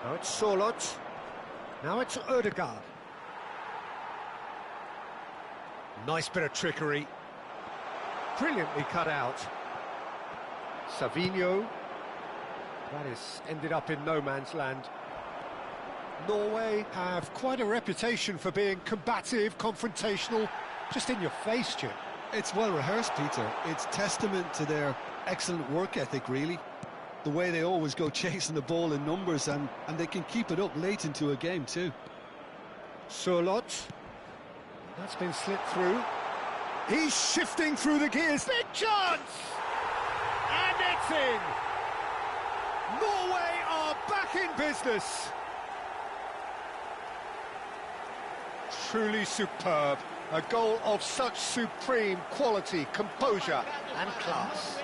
Now it's Sorloth. Now it's Ødegaard. Nice bit of trickery. Brilliantly cut out. Savinho. That is ended up in no man's land. Norway have quite a reputation for being combative, confrontational, just in your face, Jim. It's well rehearsed, Peter. It's testament to their excellent work ethic, really. The way they always go chasing the ball in numbers, and they can keep it up late into a game too. Sorloth. That's been slipped through. He's shifting through the gears. Big chance! And it's in! Norway are back in business. Truly superb. A goal of such supreme quality, composure and class.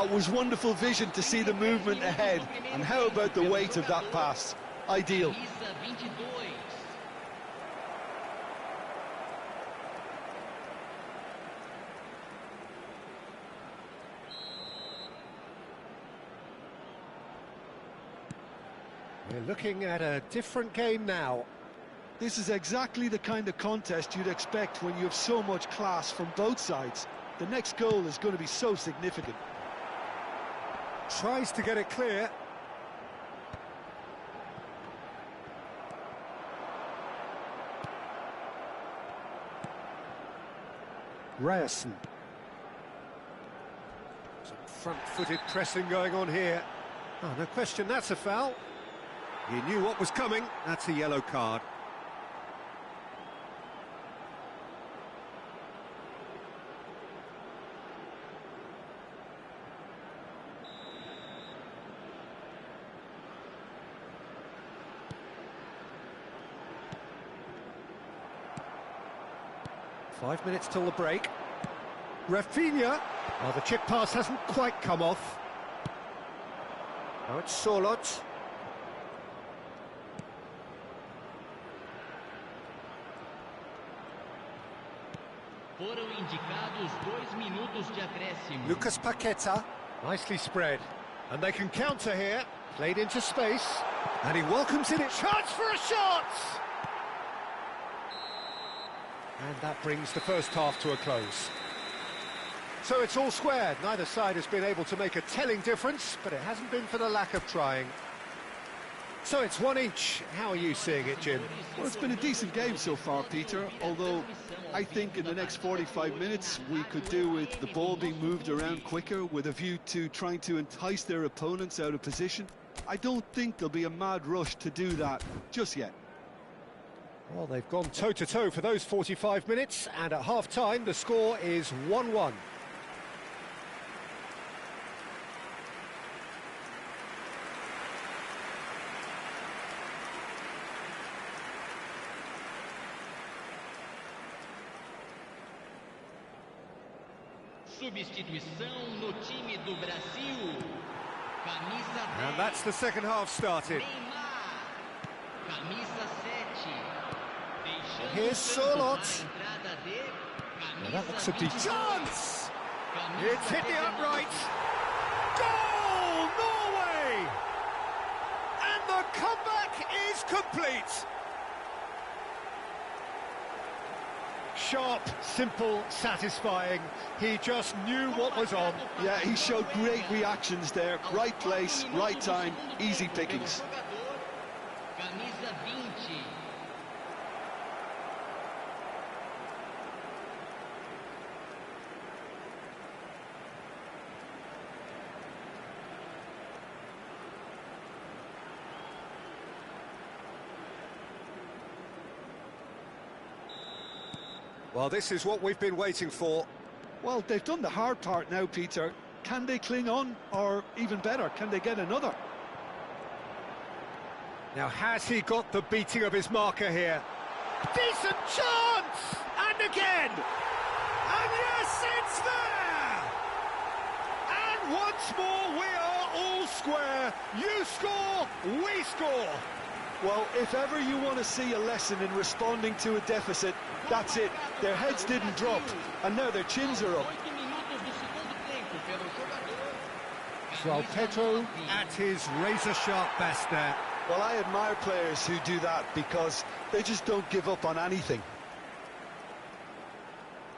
It was wonderful vision to see the movement ahead, and how about the weight of that pass? Ideal. Camisa 22. We're looking at a different game now. This is exactly the kind of contest you'd expect when you have so much class from both sides. The next goal is going to be so significant. Tries to get it clear. Ryerson. Some front-footed pressing going on here. Oh, no question, that's a foul. He knew what was coming. That's a yellow card. 5 minutes till the break. Rafinha. Oh, the chip pass hasn't quite come off. Now it's Solot. Foram indicados 2 minutos de acréscimo. Lucas Paqueta. Nicely spread. And they can counter here. Played into space. And he welcomes in it. Chance for a shot! And that brings the first half to a close. So it's all squared. Neither side has been able to make a telling difference, but it hasn't been for the lack of trying. So it's one each. How are you seeing it, Jim? Well, it's been a decent game so far, Peter, although I think in the next 45 minutes we could do with the ball being moved around quicker with a view to trying to entice their opponents out of position. I don't think there'll be a mad rush to do that just yet. Well, they've gone toe-to-toe for those 45 minutes, and at half-time the score is 1-1. Substituição no time do Brasil. Camisa 10. And that's the second half started. Neymar. Camisa 7. Here's Solot. Well, that looks a deep chance. It's hit the upright. Goal, Norway! And the comeback is complete. Sharp, simple, satisfying. He just knew what was on. Yeah, he showed great reactions there. Right place, right time, easy pickings. Camisa 20. Well, this is what we've been waiting for. Well, they've done the hard part now, Peter. Can they cling on, or even better, can they get another? Now, has he got the beating of his marker here? Decent chance! And again! And yes, it's there! And once more, we are all square. You score, we score. Well, if ever you want to see a lesson in responding to a deficit, that's it. Their heads didn't drop, and now their chins are up. 8 minutos do segundo tempo pelo jogador. João Pedro at his razor-sharp best there. Well, I admire players who do that because they just don't give up on anything.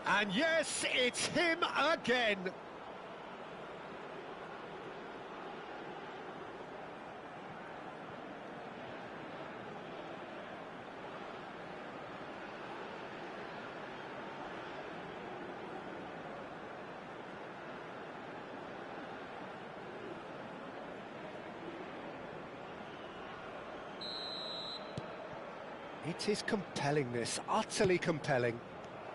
And yes, it's him again. It is compelling, this, utterly compelling.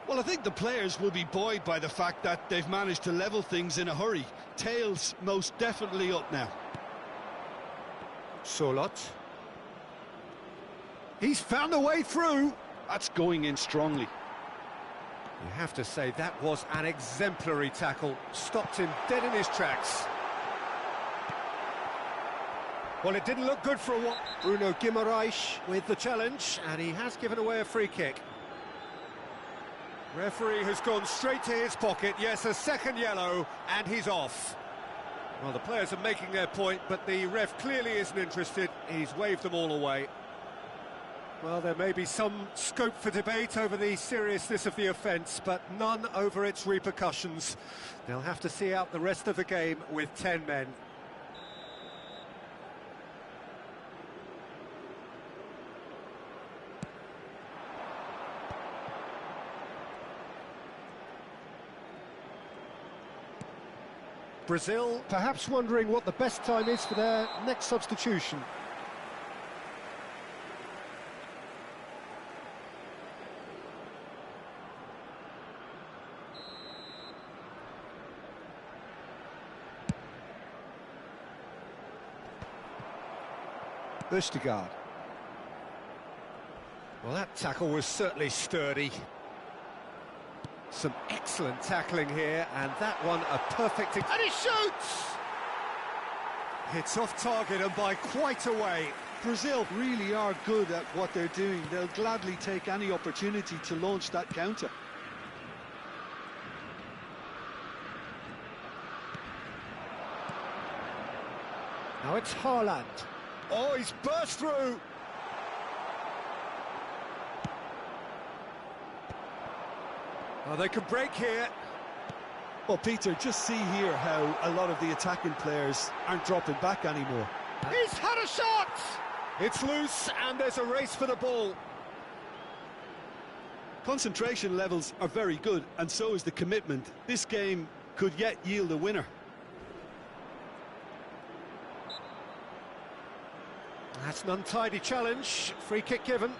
Well, I think the players will be buoyed by the fact that they've managed to level things in a hurry. Tails most definitely up now. Solot. He's found a way through. That's going in strongly. You have to say that was an exemplary tackle. Stopped him dead in his tracks. Well, it didn't look good for a while. Bruno Guimaraes with the challenge, and he has given away a free kick. Referee has gone straight to his pocket. Yes, a second yellow, and he's off. Well, the players are making their point, but the ref clearly isn't interested. He's waved them all away. Well, there may be some scope for debate over the seriousness of the offence, but none over its repercussions. They'll have to see out the rest of the game with 10 men. Brazil perhaps wondering what the best time is for their next substitution. Østegard. Well, that tackle was certainly sturdy. Some excellent tackling here, and that one a perfect... And he shoots! It's off target and by quite a way. Brazil really are good at what they're doing. They'll gladly take any opportunity to launch that counter. Now it's Haaland. Oh, he's burst through! Oh, they can break here. Well, Peter, just see here how a lot of the attacking players aren't dropping back anymore. He's had a shot! It's loose, and there's a race for the ball. Concentration levels are very good, and so is the commitment. This game could yet yield a winner. That's an untidy challenge. Free kick given.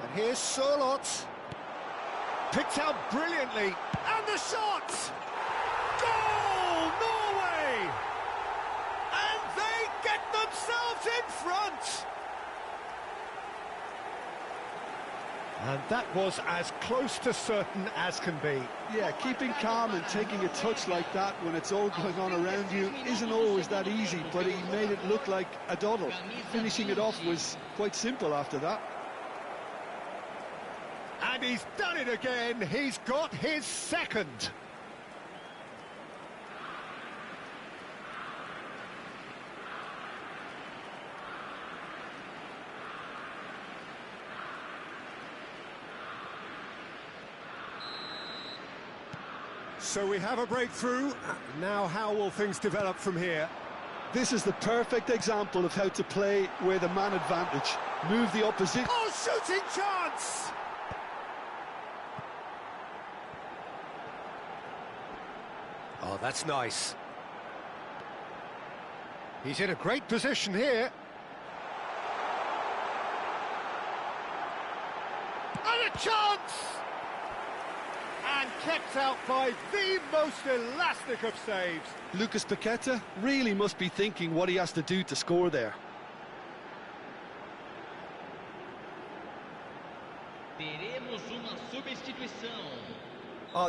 And here's Sørloth. Picked out brilliantly. And the shot! Goal! Norway! And they get themselves in front! And that was as close to certain as can be. Yeah, keeping calm and taking a touch like that when it's all going on around you isn't always that easy, but he made it look like a doddle. Finishing it off was quite simple after that. And he's done it again. He's got his second. So we have a breakthrough. Now how will things develop from here? This is the perfect example of how to play with a man advantage. Move the opposition. Oh, shooting chance! Oh, that's nice. He's in a great position here. And a chance! And kept out by the most elastic of saves. Lucas Paqueta really must be thinking what he has to do to score there. Teremos uma substituição.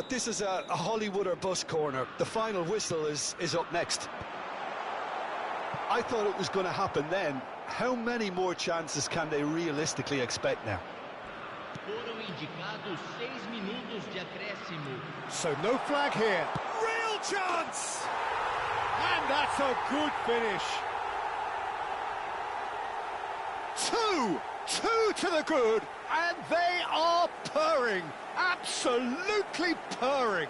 This is a Hollywood or bust corner. The final whistle is up next. I thought it was going to happen then. How many more chances can they realistically expect now? Foram indicados 6 minutos de acréscimo. So no flag here. Real chance! And that's a good finish. Two to the good, and they are purring. Absolutely purring.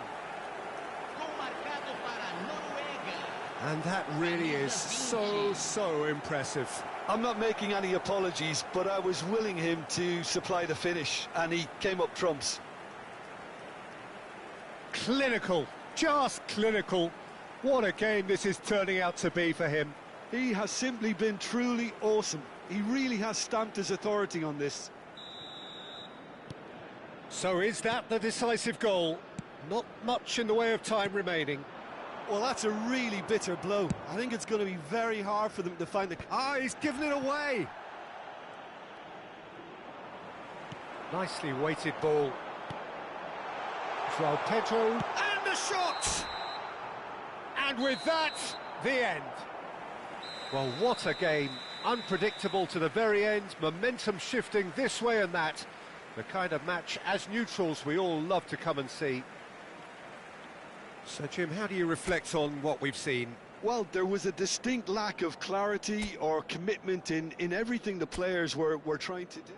Gol marcado para Noruega. And that really is so impressive. I'm not making any apologies, but I was willing him to supply the finish, and he came up trumps. Clinical, just clinical. What a game this is turning out to be for him. He has simply been truly awesome. He really has stamped his authority on this. So is that the decisive goal? Not much in the way of time remaining. Well, that's a really bitter blow. I think it's going to be very hard for them to find the... Ah, he's given it away. Nicely weighted ball. João Pedro. And the shot! And with that, the end. Well, what a game. Unpredictable to the very end. Momentum shifting this way and that. The kind of match, as neutrals, we all love to come and see. So, Jim, how do you reflect on what we've seen? Well, there was a distinct lack of clarity or commitment in everything the players were trying to do.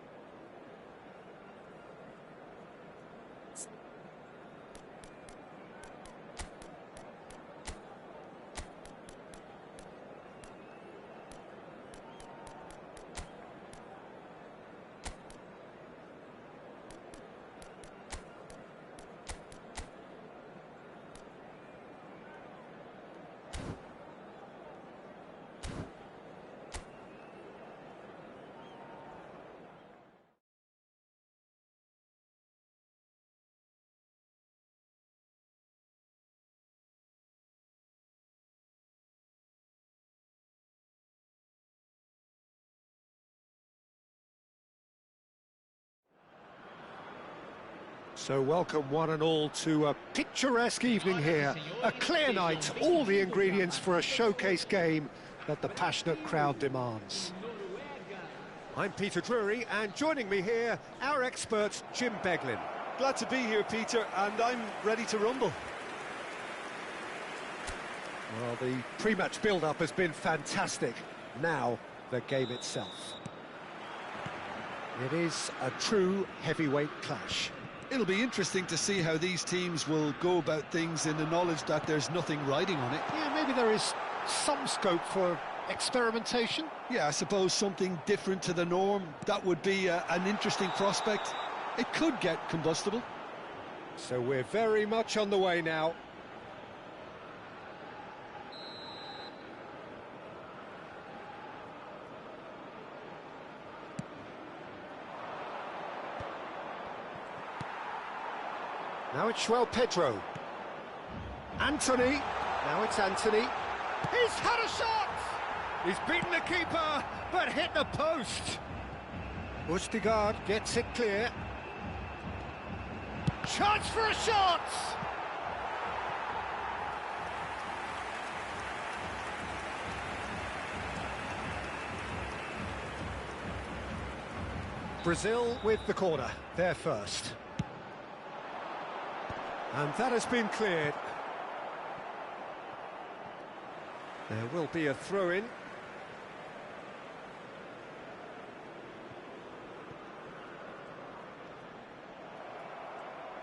So welcome one and all to a picturesque evening here. A clear night, all the ingredients for a showcase game that the passionate crowd demands. I'm Peter Drury, and joining me here, our expert Jim Beglin. Glad to be here, Peter, and I'm ready to rumble. Well, the pre-match build-up has been fantastic. Now, the game itself. It is a true heavyweight clash. It'll be interesting to see how these teams will go about things in the knowledge that there's nothing riding on it. Yeah, maybe there is some scope for experimentation. Yeah, I suppose something different to the norm. That would be an interesting prospect. It could get combustible. So we're very much on the way now. Now it's João Pedro. Anthony. Now it's Anthony. He's had a shot! He's beaten the keeper, but hit the post. Østigard gets it clear. Chance for a shot! Brazil with the corner, they're first. And that has been cleared. There will be a throw-in.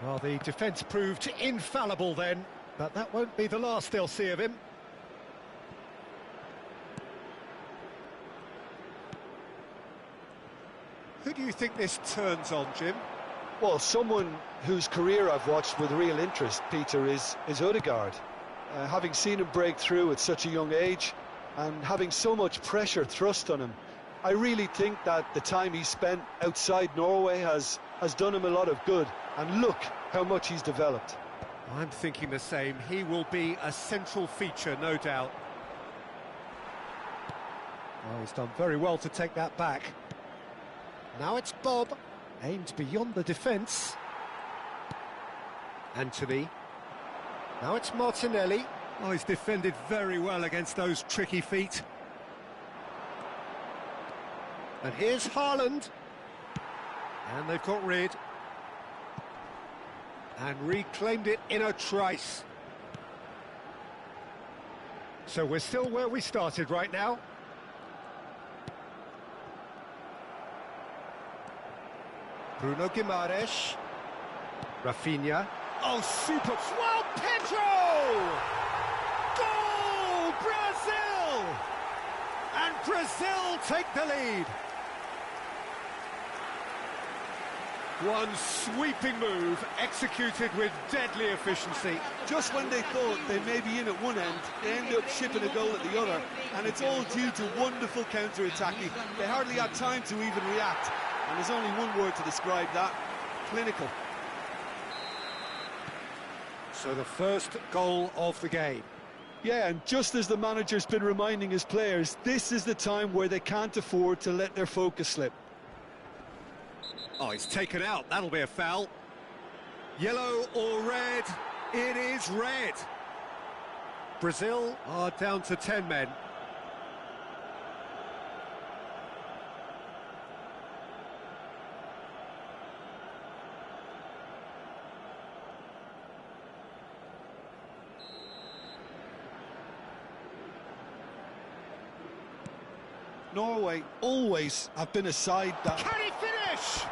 Well, the defence proved infallible then, but that won't be the last they'll see of him. Who do you think this turns on, Jim? Well, someone whose career I've watched with real interest, Peter, is Ødegaard. Having seen him break through at such a young age and having so much pressure thrust on him, I really think that the time he spent outside Norway has done him a lot of good. And look how much he's developed. I'm thinking the same. He will be a central feature, no doubt. Oh, he's done very well to take that back. Now it's Bob. Aimed beyond the defence. Anthony. Now it's Martinelli. Oh, he's defended very well against those tricky feet. And here's Haaland. And they've got rid. And reclaimed it in a trice. So we're still where we started right now. Bruno Guimaraes. Rafinha. Oh, super. João Pedro! Goal! Brazil! And Brazil take the lead. One sweeping move, executed with deadly efficiency. Just when they thought they may be in at one end, they end up shipping a goal at the other, and it's all due to wonderful counter-attacking. They hardly had time to even react, and there's only one word to describe that: clinical. So the first goal of the game. Yeah, and just as the manager's been reminding his players, this is the time where they can't afford to let their focus slip. Oh, it's taken out. That'll be a foul. Yellow or red? It is red. Brazil are down to 10 men. Norway always have been a side that... Can he finish?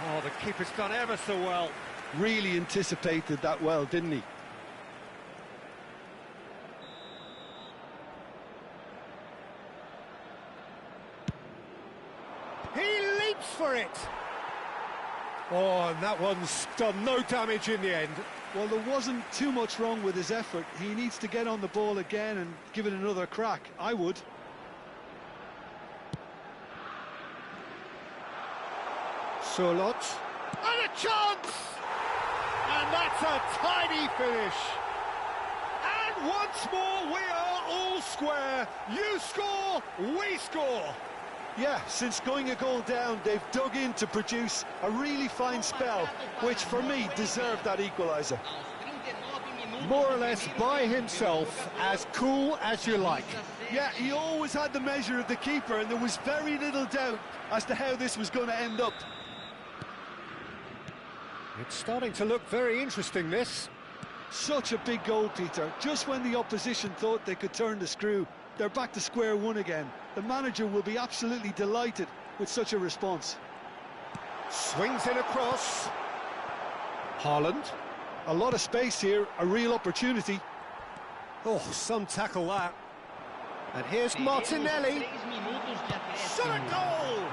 Oh, the keeper's done ever so well. Really anticipated that well, didn't he? He leaps for it. Oh, and that one's done no damage in the end. Well, there wasn't too much wrong with his effort. He needs to get on the ball again and give it another crack. I would. Solot. And a chance! And that's a tiny finish. And once more we are all square. You score, we score. Yeah, since going a goal down, they've dug in to produce a really fine spell, which for me deserved that equaliser. More or less by himself, as cool as you like. Yeah, he always had the measure of the keeper, and there was very little doubt as to how this was going to end up. It's starting to look very interesting, this. Such a big goal, Peter. Just when the opposition thought they could turn the screw, they're back to square one again. The manager will be absolutely delighted with such a response. Swings in across. Haaland. A lot of space here, a real opportunity. Oh, some tackle that. And here's Martinelli. Shot a goal!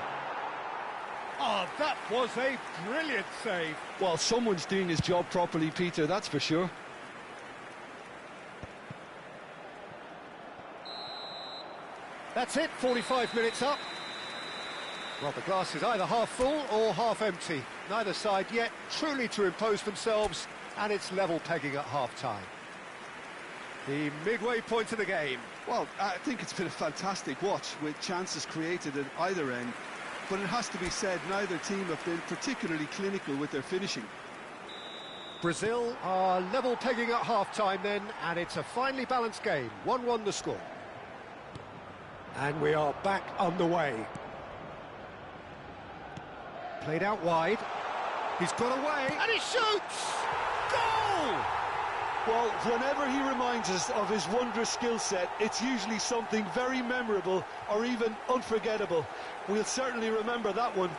Oh, that was a brilliant save. Well, someone's doing his job properly, Peter, that's for sure. That's it, 45 minutes up. Well, the glass is either half full or half empty. Neither side yet truly to impose themselves, and it's level pegging at half-time. The midway point of the game. Well, I think it's been a fantastic watch, with chances created at either end. But it has to be said, neither team have been particularly clinical with their finishing. Brazil are level pegging at half-time then, and it's a finely balanced game. 1-1 the score. And we are back underway. Played out wide. He's got away, and he shoots! Goal! Well, whenever he reminds us of his wondrous skill set, it's usually something very memorable or even unforgettable. We'll certainly remember that one.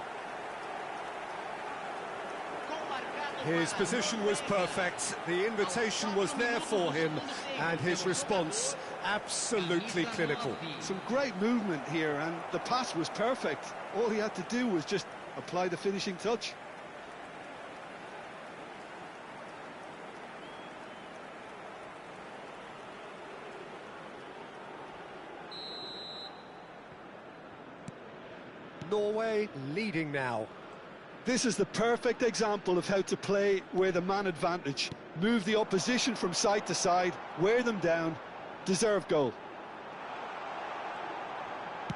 His position was perfect, the invitation was there for him, and his response absolutely clinical. Some great movement here, and the pass was perfect. All he had to do was just apply the finishing touch. Norway leading now. This is the perfect example of how to play with a man advantage. Move the opposition from side to side, wear them down, deserve goal.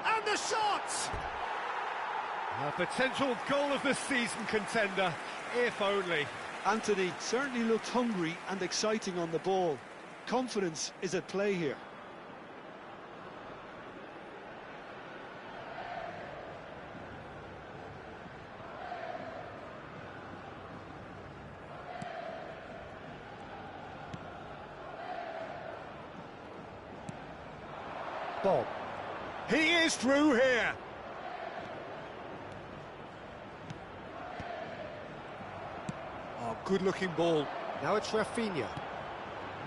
And the shot! A potential goal of the season contender, if only. Anthony certainly looked hungry and exciting on the ball. Confidence is at play here. Bob. He is through here. Oh, good-looking ball. Now it's Rafinha.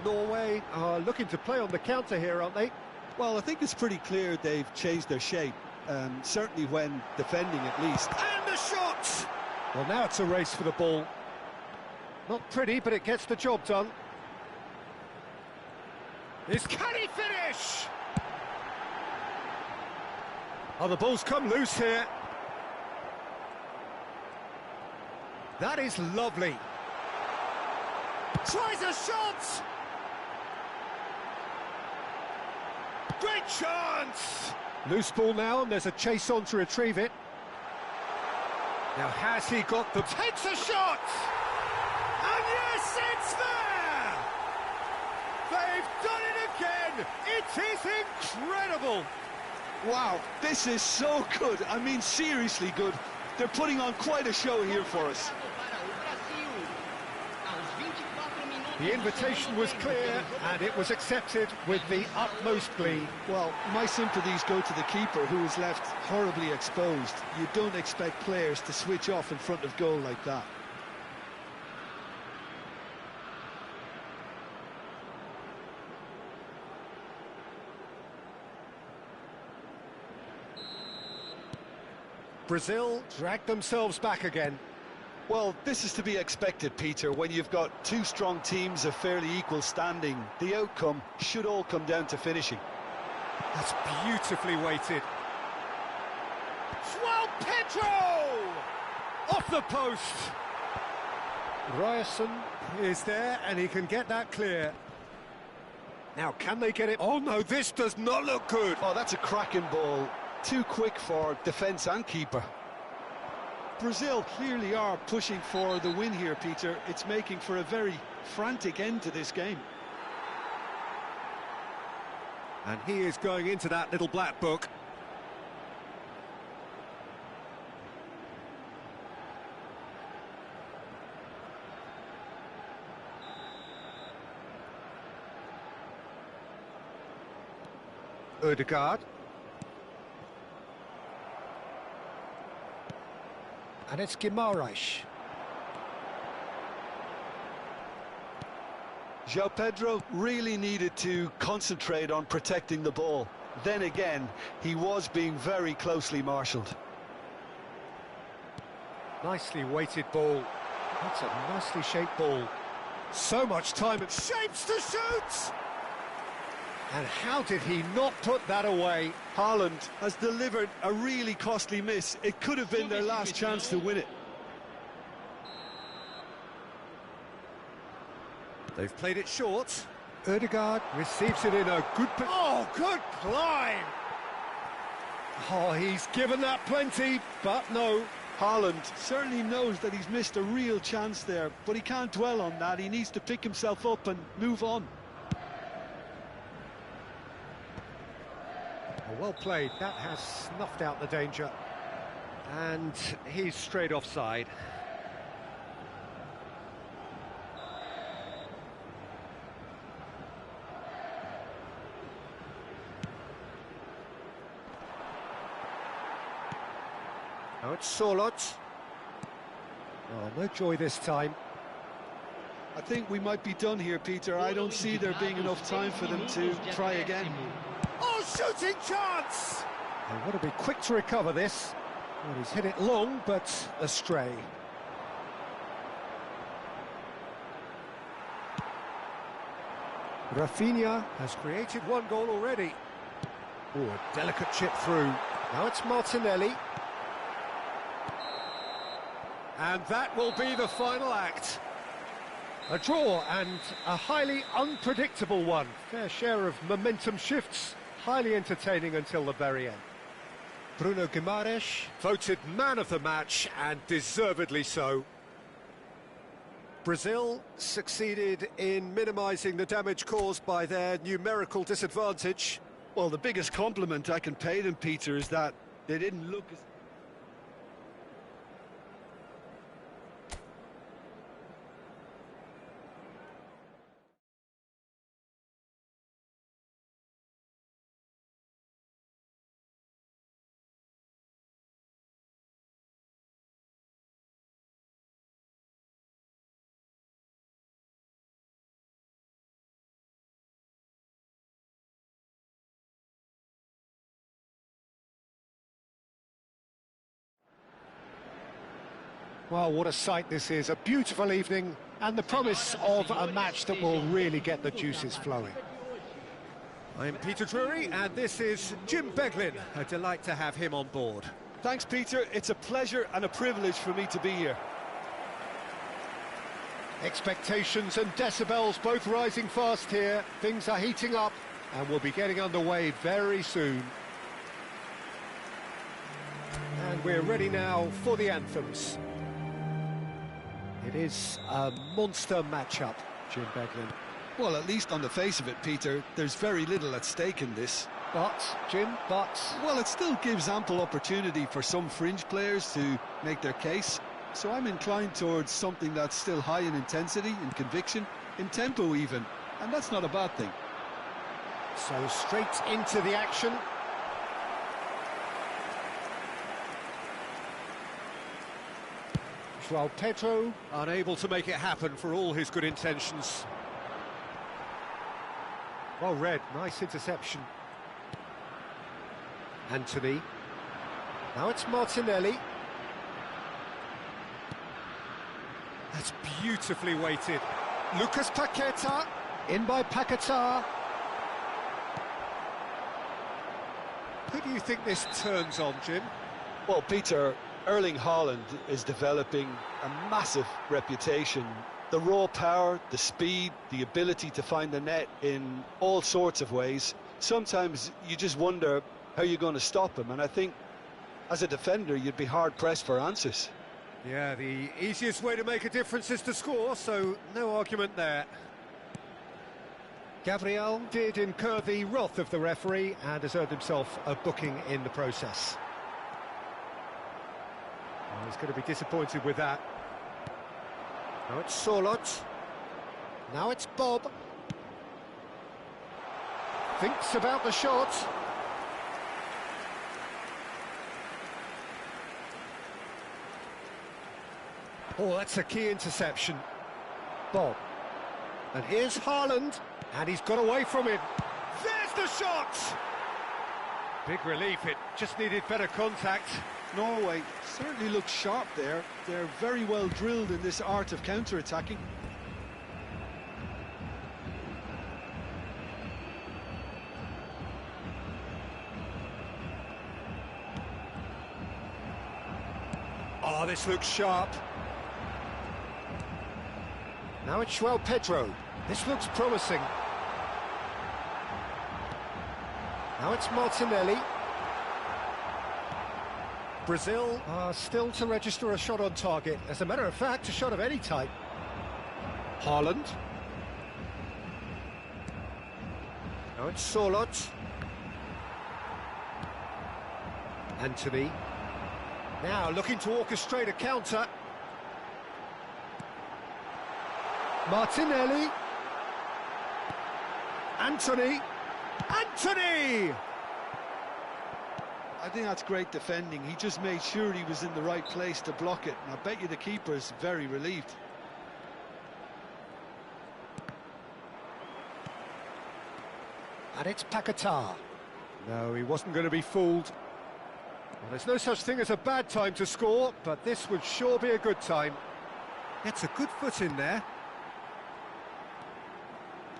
Norway are looking to play on the counter here, aren't they? Well, I think it's pretty clear they've changed their shape, certainly when defending at least. And the shot! Well, now it's a race for the ball. Not pretty, but it gets the job done. Can he finish? Oh, the ball's come loose here. That is lovely. Tries a shot! Great chance! Loose ball now, and there's a chase on to retrieve it. Now, has he got the... Takes a shot! And yes, it's there! They've done it again! It is incredible! Wow, this is so good. I mean, seriously good. They're putting on quite a show here for us. The invitation was clear, and it was accepted with the utmost glee. Well, my sympathies go to the keeper, who was left horribly exposed. You don't expect players to switch off in front of goal like that. Brazil dragged themselves back again. Well, this is to be expected, Peter. When you've got two strong teams of fairly equal standing, the outcome should all come down to finishing. That's beautifully weighted. João Pedro! Off the post! Ryerson is there, and he can get that clear. Now, can they get it? Oh, no, this does not look good. Oh, that's a cracking ball. too quick for defence and keeper. Brazil clearly are pushing for the win here, Peter. It's making for a very frantic end to this game. And he is going into that little black book. Odegaard. And it's Guimaraes. João Pedro really needed to concentrate on protecting the ball. Then again, he was being very closely marshalled. Nicely weighted ball. That's a nicely shaped ball. So much time and shapes to shoot! And how did he not put that away? Haaland has delivered a really costly miss. It could have been their last chance to win it. They've played it short. Odegaard receives it in a good... Oh, good climb! Oh, he's given that plenty, but no. Haaland certainly knows that he's missed a real chance there, but he can't dwell on that. He needs to pick himself up and move on. Well played. That has snuffed out the danger. And he's straight offside. Now it's Solot. Oh, no joy this time. I think we might be done here, Peter. I don't see there being enough time for them to try again. Oh, shooting chance! They want to be quick to recover this. Well, he's hit it long, but astray. Rafinha has created one goal already. Oh, a delicate chip through. Now it's Martinelli. And that will be the final act. A draw and a highly unpredictable one. Fair share of momentum shifts. Highly entertaining until the very end. Bruno Guimaraes voted man of the match, and deservedly so. Brazil succeeded in minimising the damage caused by their numerical disadvantage. Well, the biggest compliment I can pay them, Peter, is that they didn't look as... Well, what a sight this is. A beautiful evening and the promise of a match that will really get the juices flowing. I'm Peter Drury and this is Jim Beglin. A delight to have him on board. Thanks, Peter. It's a pleasure and a privilege for me to be here. Expectations and decibels both rising fast here. Things are heating up and we'll be getting underway very soon. And we're ready now for the anthems. It is a monster matchup, Jim Beglin. Well, at least on the face of it, Peter, there's very little at stake in this. But, Jim, Well, it still gives ample opportunity for some fringe players to make their case. So I'm inclined towards something that's still high in intensity, in conviction, in tempo even. And that's not a bad thing. So straight into the action. João Pedro unable to make it happen for all his good intentions. Well read, nice interception. Anthony. Now it's Martinelli. That's beautifully weighted. Lucas Paqueta, in by Paqueta. Who do you think this turns on, Jim? Well, Peter, Erling Haaland is developing a massive reputation. The raw power, the speed, the ability to find the net in all sorts of ways. Sometimes you just wonder how you're going to stop him, and I think as a defender you'd be hard-pressed for answers. Yeah, the easiest way to make a difference is to score, so no argument there. Gabriel did incur the wrath of the referee and has earned himself a booking in the process. Well, he's going to be disappointed with that. Now it's Sorlot. Now it's Bob. Thinks about the shot. Oh, that's a key interception. Bob. And here's Haaland. And he's got away from him. There's the shot! Big relief, it just needed better contact. Norway certainly looks sharp there. They're very well drilled in this art of counter-attacking. Oh, this looks sharp. Now it's João Pedro. This looks promising. Now it's Martinelli. Brazil are still to register a shot on target. As a matter of fact, a shot of any type. Haaland. Now it's Sorlot. Anthony. Now looking to orchestrate a counter. Martinelli. Anthony. Anthony! I think that's great defending. He just made sure he was in the right place to block it, and I bet you the keeper's very relieved. And it's Paquetá. No, he wasn't going to be fooled. Well, there's no such thing as a bad time to score, but this would sure be a good time. Gets a good foot in there.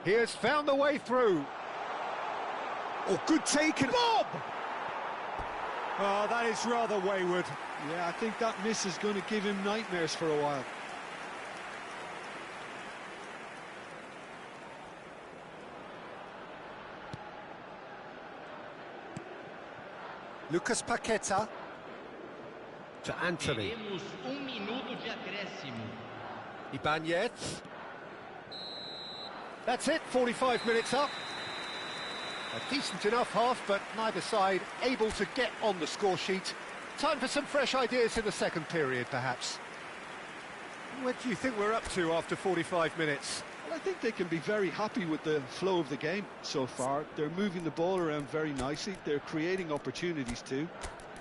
He has found the way through. Oh, good take, and Bob! Oh, that is rather wayward. Yeah, I think that miss is going to give him nightmares for a while. Lucas Paquetá to Anthony. Teremos minuto de acréscimo. Ibanez. That's it, 45 minutes up. A decent enough half, but neither side able to get on the score sheet. Time for some fresh ideas in the second period, perhaps. What do you think we're up to after 45 minutes? Well, I think they can be very happy with the flow of the game so far. They're moving the ball around very nicely. They're creating opportunities too.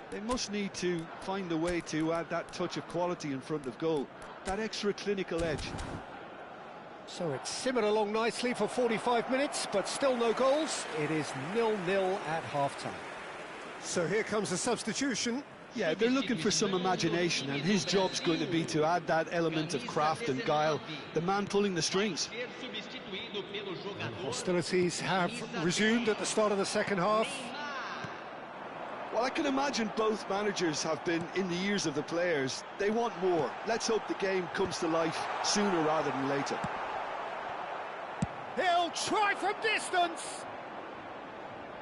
They must need to find a way to add that touch of quality in front of goal, that extra clinical edge. So it's simmered along nicely for 45 minutes, but still no goals. It is 0-0 at half-time. So here comes a substitution. Yeah, they're looking for some imagination, and his job's going to be to add that element of craft and guile, the man pulling the strings. And hostilities have resumed at the start of the second half. Well, I can imagine both managers have been in the ears of the players. They want more. Let's hope the game comes to life sooner rather than later. He'll try from distance!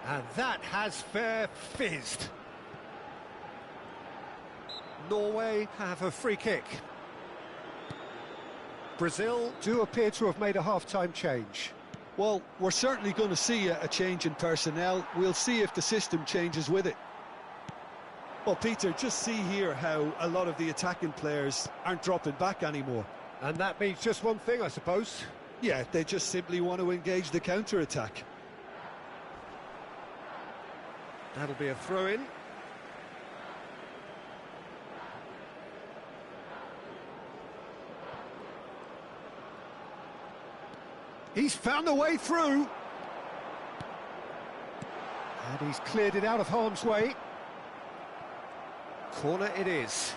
And that has fair fizzed. Norway have a free kick. Brazil do appear to have made a half-time change. Well, we're certainly going to see a change in personnel. We'll see if the system changes with it. Well, Peter, just see here how a lot of the attacking players aren't dropping back anymore. And that means just one thing, I suppose. Yeah, they just simply want to engage the counter-attack. That'll be a throw-in. He's found a way through. And he's cleared it out of harm's way. Corner it is.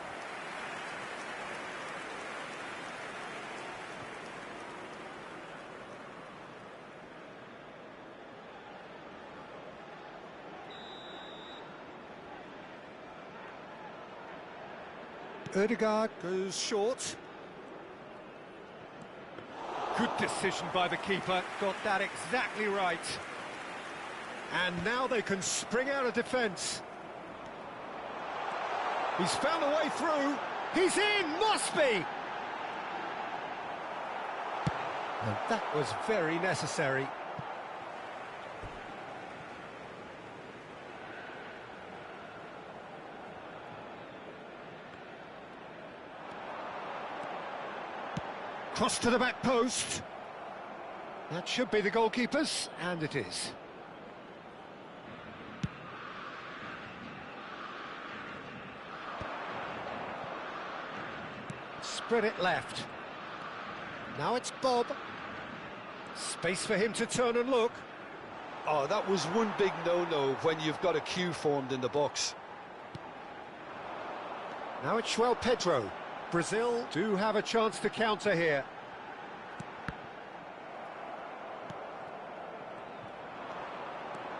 Ødegaard goes short. Good decision by the keeper, got that exactly right. And now they can spring out of defence. He's found a way through. He's in, must be! And that was very necessary. Cross to the back post. That should be the goalkeeper's, and it is. Spread it left. Now it's Bob. Space for him to turn and look. Oh, that was one big no-no when you've got a queue formed in the box. Now it's João Pedro. Brazil do have a chance to counter here.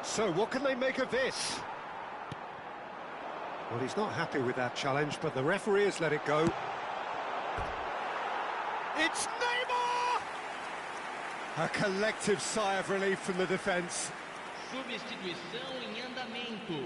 So what can they make of this? Well, he's not happy with that challenge, but the referee has let it go. It's Neymar! A collective sigh of relief from the defence. Substituição em andamento.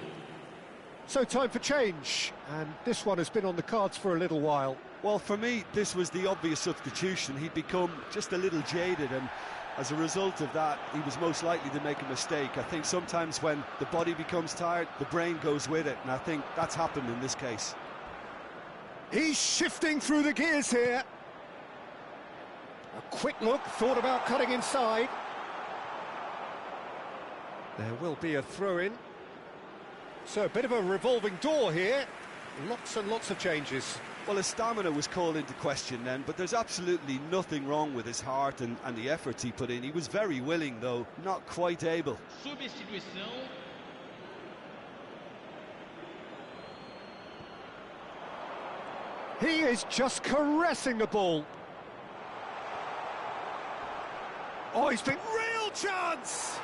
So time for change, and this one has been on the cards for a little while. Well, for me, this was the obvious substitution. He'd become just a little jaded, and as a result of that, he was most likely to make a mistake. I think sometimes when the body becomes tired, the brain goes with it, and I think that's happened in this case. He's shifting through the gears here. A quick look, thought about cutting inside. There will be a throw-in. So a bit of a revolving door here. Lots and lots of changes. Well, his stamina was called into question then, but there's absolutely nothing wrong with his heart and the efforts he put in. He was very willing, though, not quite able. Substituição. He is just caressing the ball. Oh, he's been real chance!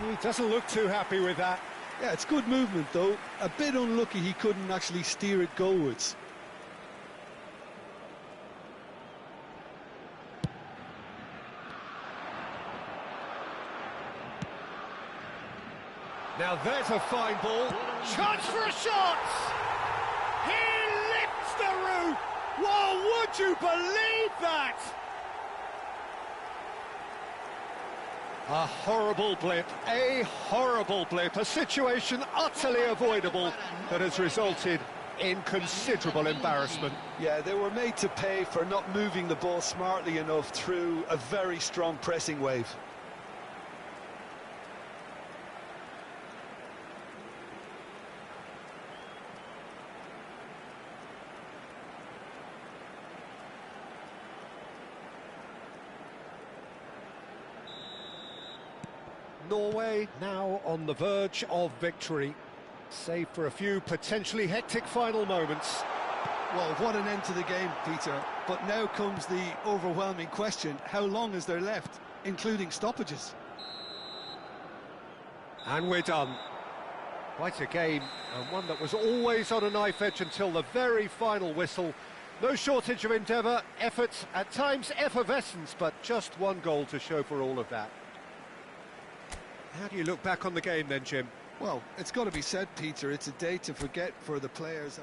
He doesn't look too happy with that. Yeah, it's good movement, though. A bit unlucky he couldn't actually steer it goalwards. Now there's a fine ball. Chance for a shot! He lifts the roof! Whoa, would you believe that? A horrible blip, a situation utterly avoidable that has resulted in considerable embarrassment. Yeah, they were made to pay for not moving the ball smartly enough through a very strong pressing wave. Norway now on the verge of victory, save for a few potentially hectic final moments. Well, what an end to the game, Peter. But now comes the overwhelming question: how long is there left, including stoppages? And we're done. Quite a game, and one that was always on a knife edge until the very final whistle. No shortage of endeavour, effort, at times effervescence, but just one goal to show for all of that. How do you look back on the game then, Jim? Well, it's got to be said, Peter, it's a day to forget for the players.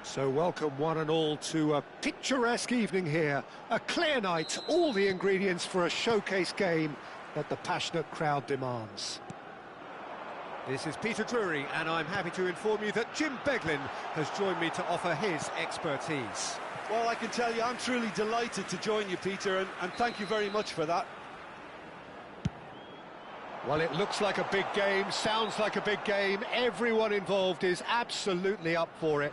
So welcome one and all to a picturesque evening here. A clear night, all the ingredients for a showcase game that the passionate crowd demands. This is Peter Drury, and I'm happy to inform you that Jim Beglin has joined me to offer his expertise. Well, I can tell you I'm truly delighted to join you, Peter, and thank you very much for that. Well, it looks like a big game, sounds like a big game. Everyone involved is absolutely up for it.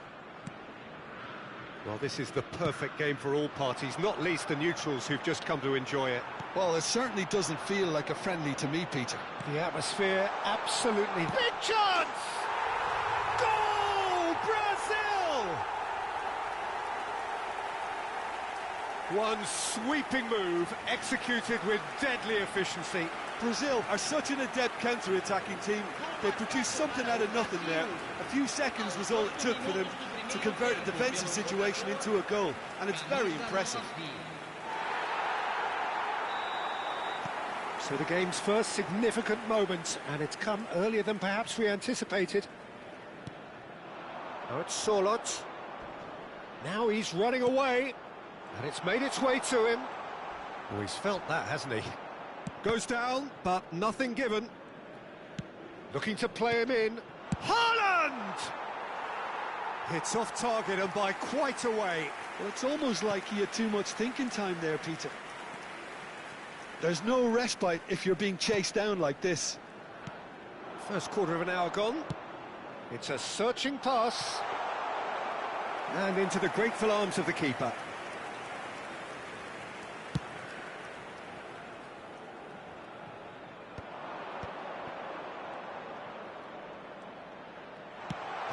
Well, this is the perfect game for all parties, not least the neutrals who've just come to enjoy it. Well, it certainly doesn't feel like a friendly to me, Peter. The atmosphere, absolutely. Big chance! Goal, Brazil! One sweeping move, executed with deadly efficiency. Brazil are such an adept counter-attacking team. They produced something out of nothing there. A few seconds was all it took for them to convert a defensive situation into a goal, and it's very impressive. So the game's first significant moment, and it's come earlier than perhaps we anticipated. Now it's Sorloth. Now he's running away, and it's made its way to him. Oh, he's felt that, hasn't he? Goes down, but nothing given. Looking to play him in. Haaland! It's off target and by quite a way. Well, it's almost like he had too much thinking time there, Peter. There's no respite if you're being chased down like this. First quarter of an hour gone. It's a searching pass. And into the grateful arms of the keeper.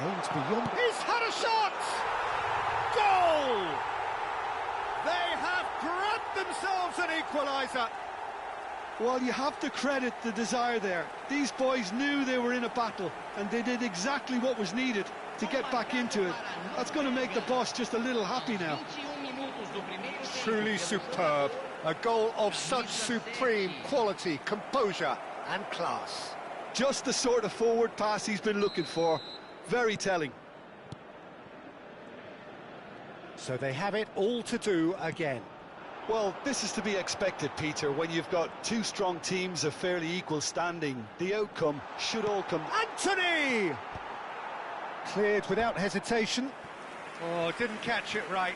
Aims beyond. He's had a shot! Goal! They have grabbed themselves an equaliser. Well, you have to credit the desire there. These boys knew they were in a battle, and they did exactly what was needed to get back into it. That's going to make the boss just a little happy now. Truly superb. A goal of such supreme quality, composure and class. Just the sort of forward pass he's been looking for. Very telling. So they have it all to do again. Well, this is to be expected, Peter, when you've got two strong teams of fairly equal standing. The outcome should all come... Anthony! Cleared without hesitation. Oh, didn't catch it right.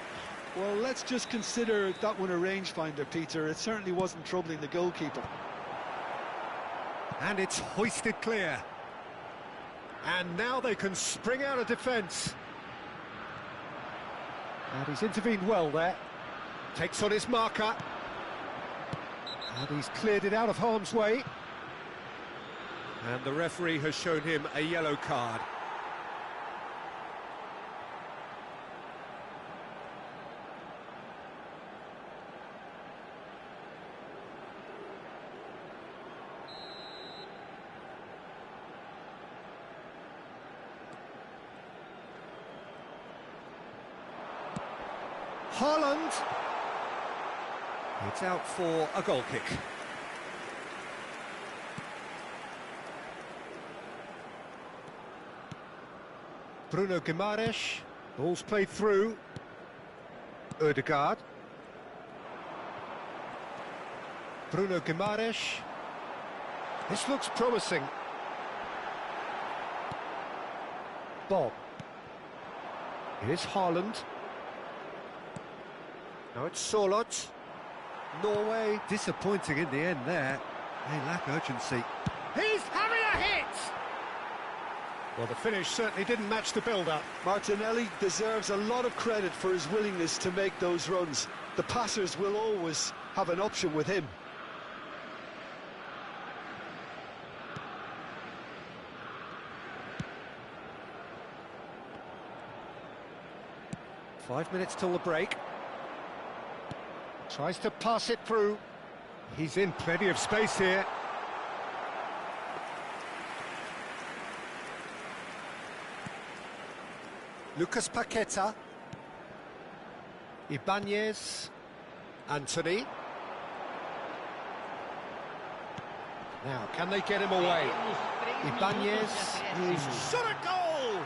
Well, let's just consider that one a rangefinder, Peter. It certainly wasn't troubling the goalkeeper. And it's hoisted clear. And now they can spring out of defence. And he's intervened well there. Takes on his marker. And he's cleared it out of harm's way. And the referee has shown him a yellow card. Haaland. It's out for a goal kick. Bruno Guimaraes. Ball's played through. Ødegaard. Bruno Guimaraes. This looks promising. Bob. Here's Haaland. Now it's Sorloth. Norway disappointing in the end there. They lack urgency. He's having a hit! Well, the finish certainly didn't match the build-up. Martinelli deserves a lot of credit for his willingness to make those runs. The passers will always have an option with him. Five minutes till the break. Tries to pass it through. He's in plenty of space here. Lucas Paqueta. Ibanez. Anthony. Now, can they get him away? Ibanez. He's shot a goal!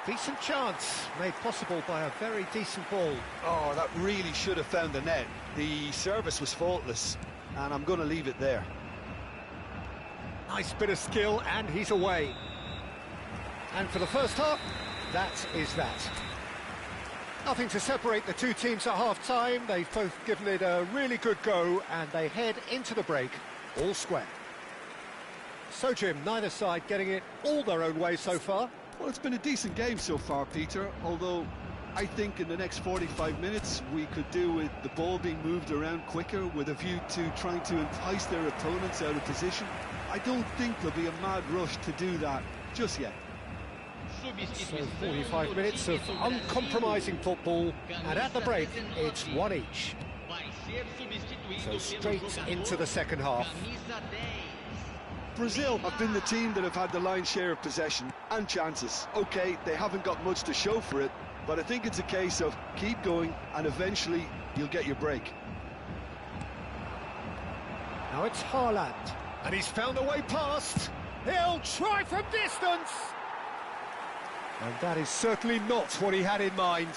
Decent chance, made possible by a very decent ball. Oh, that really should have found the net. The service was faultless, and I'm going to leave it there. Nice bit of skill, and he's away. And for the first half, that is that. Nothing to separate the two teams at half-time. They've both given it a really good go, and they head into the break all square. So, Jim, neither side getting it all their own way so far. Well, it's been a decent game so far, Peter, although I think in the next 45 minutes we could do with the ball being moved around quicker with a view to trying to entice their opponents out of position. I don't think there'll be a mad rush to do that just yet. So 45 minutes of uncompromising football, and at the break, it's one each. So straight into the second half. Brazil have been the team that have had the lion's share of possession and chances. Okay, they haven't got much to show for it, but I think it's a case of keep going and eventually you'll get your break. Now it's Haaland, and he's found a way past. He'll try from distance. And that is certainly not what he had in mind.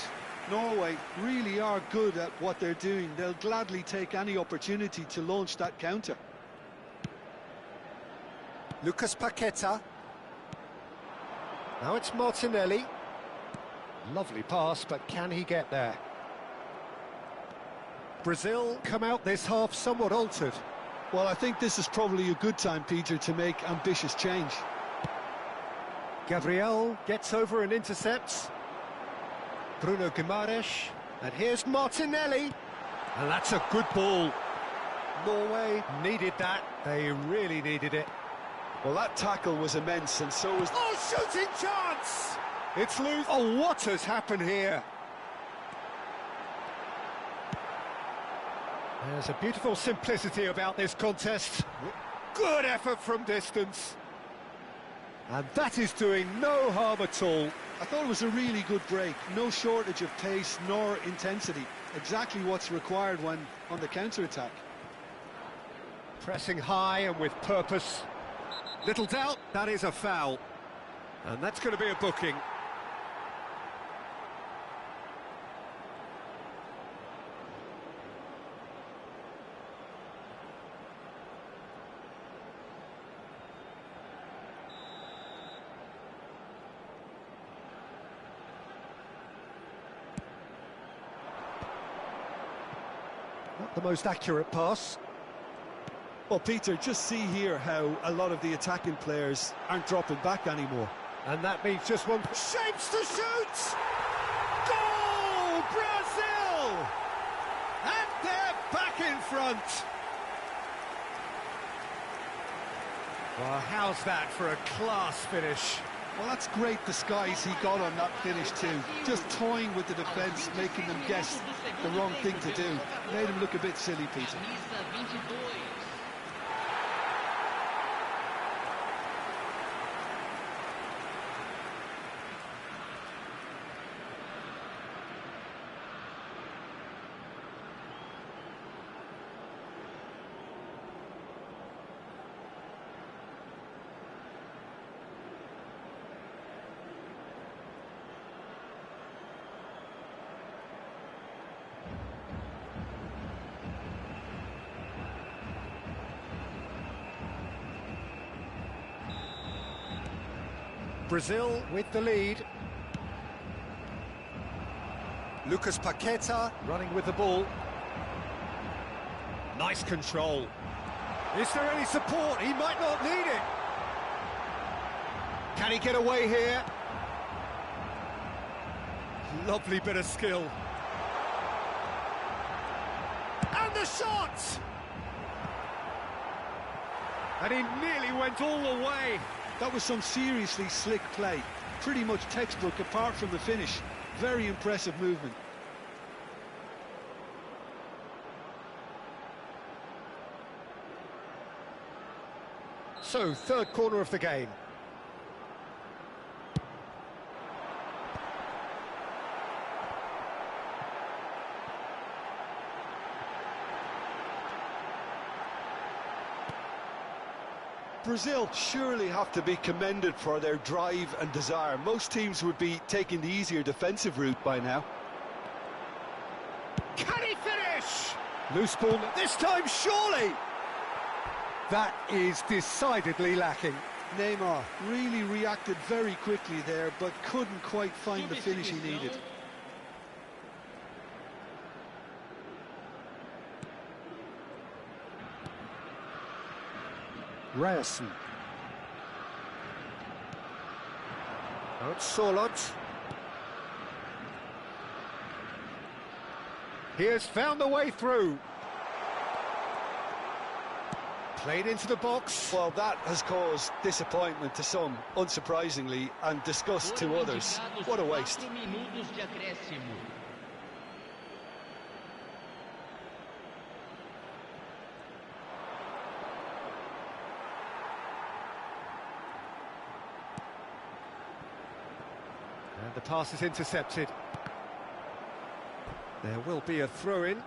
Norway really are good at what they're doing. They'll gladly take any opportunity to launch that counter. Lucas Paqueta. Now it's Martinelli. Lovely pass, but can he get there? Brazil come out this half somewhat altered. Well, I think this is probably a good time, Peter, to make ambitious change. Gabriel gets over and intercepts. Bruno Guimaraes. And here's Martinelli. And that's a good ball. Norway needed that. They really needed it. Well, that tackle was immense, and so was... Oh, shooting chance! It's loose. Oh, what has happened here? There's a beautiful simplicity about this contest. Good effort from distance. And that is doing no harm at all. I thought it was a really good break. No shortage of pace nor intensity. Exactly what's required when on the counter-attack. Pressing high and with purpose. Little doubt, that is a foul. And that's going to be a booking. Not the most accurate pass. Well, Peter, just see here how a lot of the attacking players aren't dropping back anymore. And that means just one... Shapes to shoot! Goal! Brazil! And they're back in front! Well, how's that for a class finish? Well, that's great disguise he got on that finish too. Just toying with the defence, making them guess the wrong thing to do. Made him look a bit silly, Peter. Brazil with the lead. Lucas Paqueta running with the ball. Nice control. Is there any support? He might not need it. Can he get away here? Lovely bit of skill. And the shot! And he nearly went all the way. That was some seriously slick play. Pretty much textbook apart from the finish. Very impressive movement. So, third corner of the game. Brazil surely have to be commended for their drive and desire. Most teams would be taking the easier defensive route by now. Can he finish? Loose ball this time, surely. That is decidedly lacking. Neymar really reacted very quickly there, but couldn't quite find the finish he needed. Ryerson. Now it's Sorlot. He has found the way through. Played into the box. Well, that has caused disappointment to some, unsurprisingly, and disgust to others. What a waste. 4 minutos de acréscimo. And the pass is intercepted. There will be a throw-in.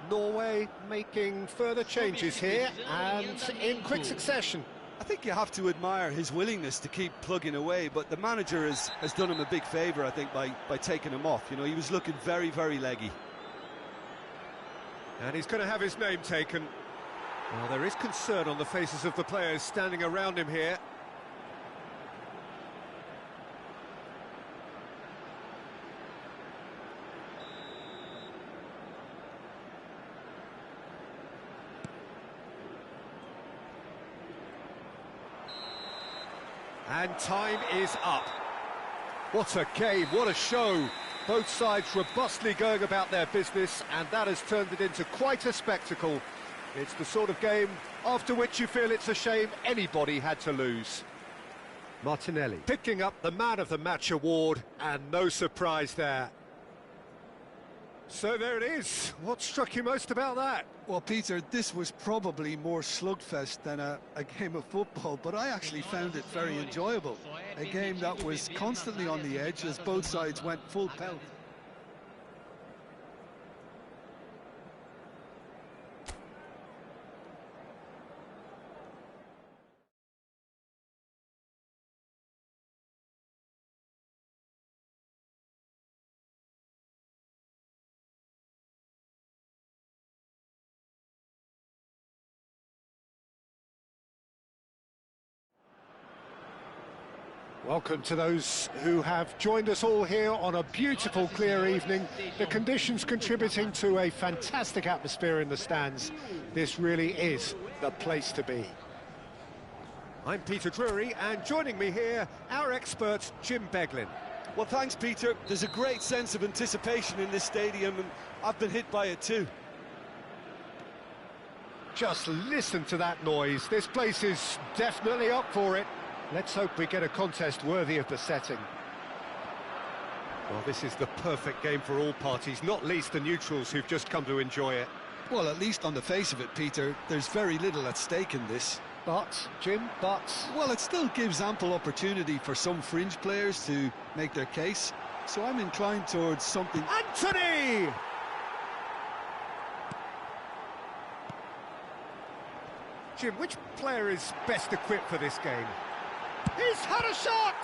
Norway making further changes here, and in quick succession. I think you have to admire his willingness to keep plugging away, but the manager has done him a big favour, I think, by taking him off. You know, he was looking very, very leggy. And he's going to have his name taken. Well, there is concern on the faces of the players standing around him here. And time is up. What a game, what a show. Both sides robustly going about their business, and that has turned it into quite a spectacle. It's the sort of game after which you feel it's a shame anybody had to lose. Martinelli picking up the Man of the Match award, and no surprise there. So there it is. What struck you most about that? Well, Peter, this was probably more slugfest than a game of football, but I actually found it very enjoyable. A game that was constantly on the edge as both sides went full pelt. Welcome to those who have joined us all here on a beautiful, clear evening. The conditions contributing to a fantastic atmosphere in the stands. This really is the place to be. I'm Peter Drury, and joining me here, our expert, Jim Beglin. Well, thanks, Peter. There's a great sense of anticipation in this stadium, and I've been hit by it too. Just listen to that noise. This place is definitely up for it. Let's hope we get a contest worthy of the setting. Well, this is the perfect game for all parties, not least the neutrals who've just come to enjoy it. Well, at least on the face of it, Peter, there's very little at stake in this. But, Jim, well, it still gives ample opportunity for some fringe players to make their case, so I'm inclined towards something... Anthony! Jim, which player is best equipped for this game? He's had a shot!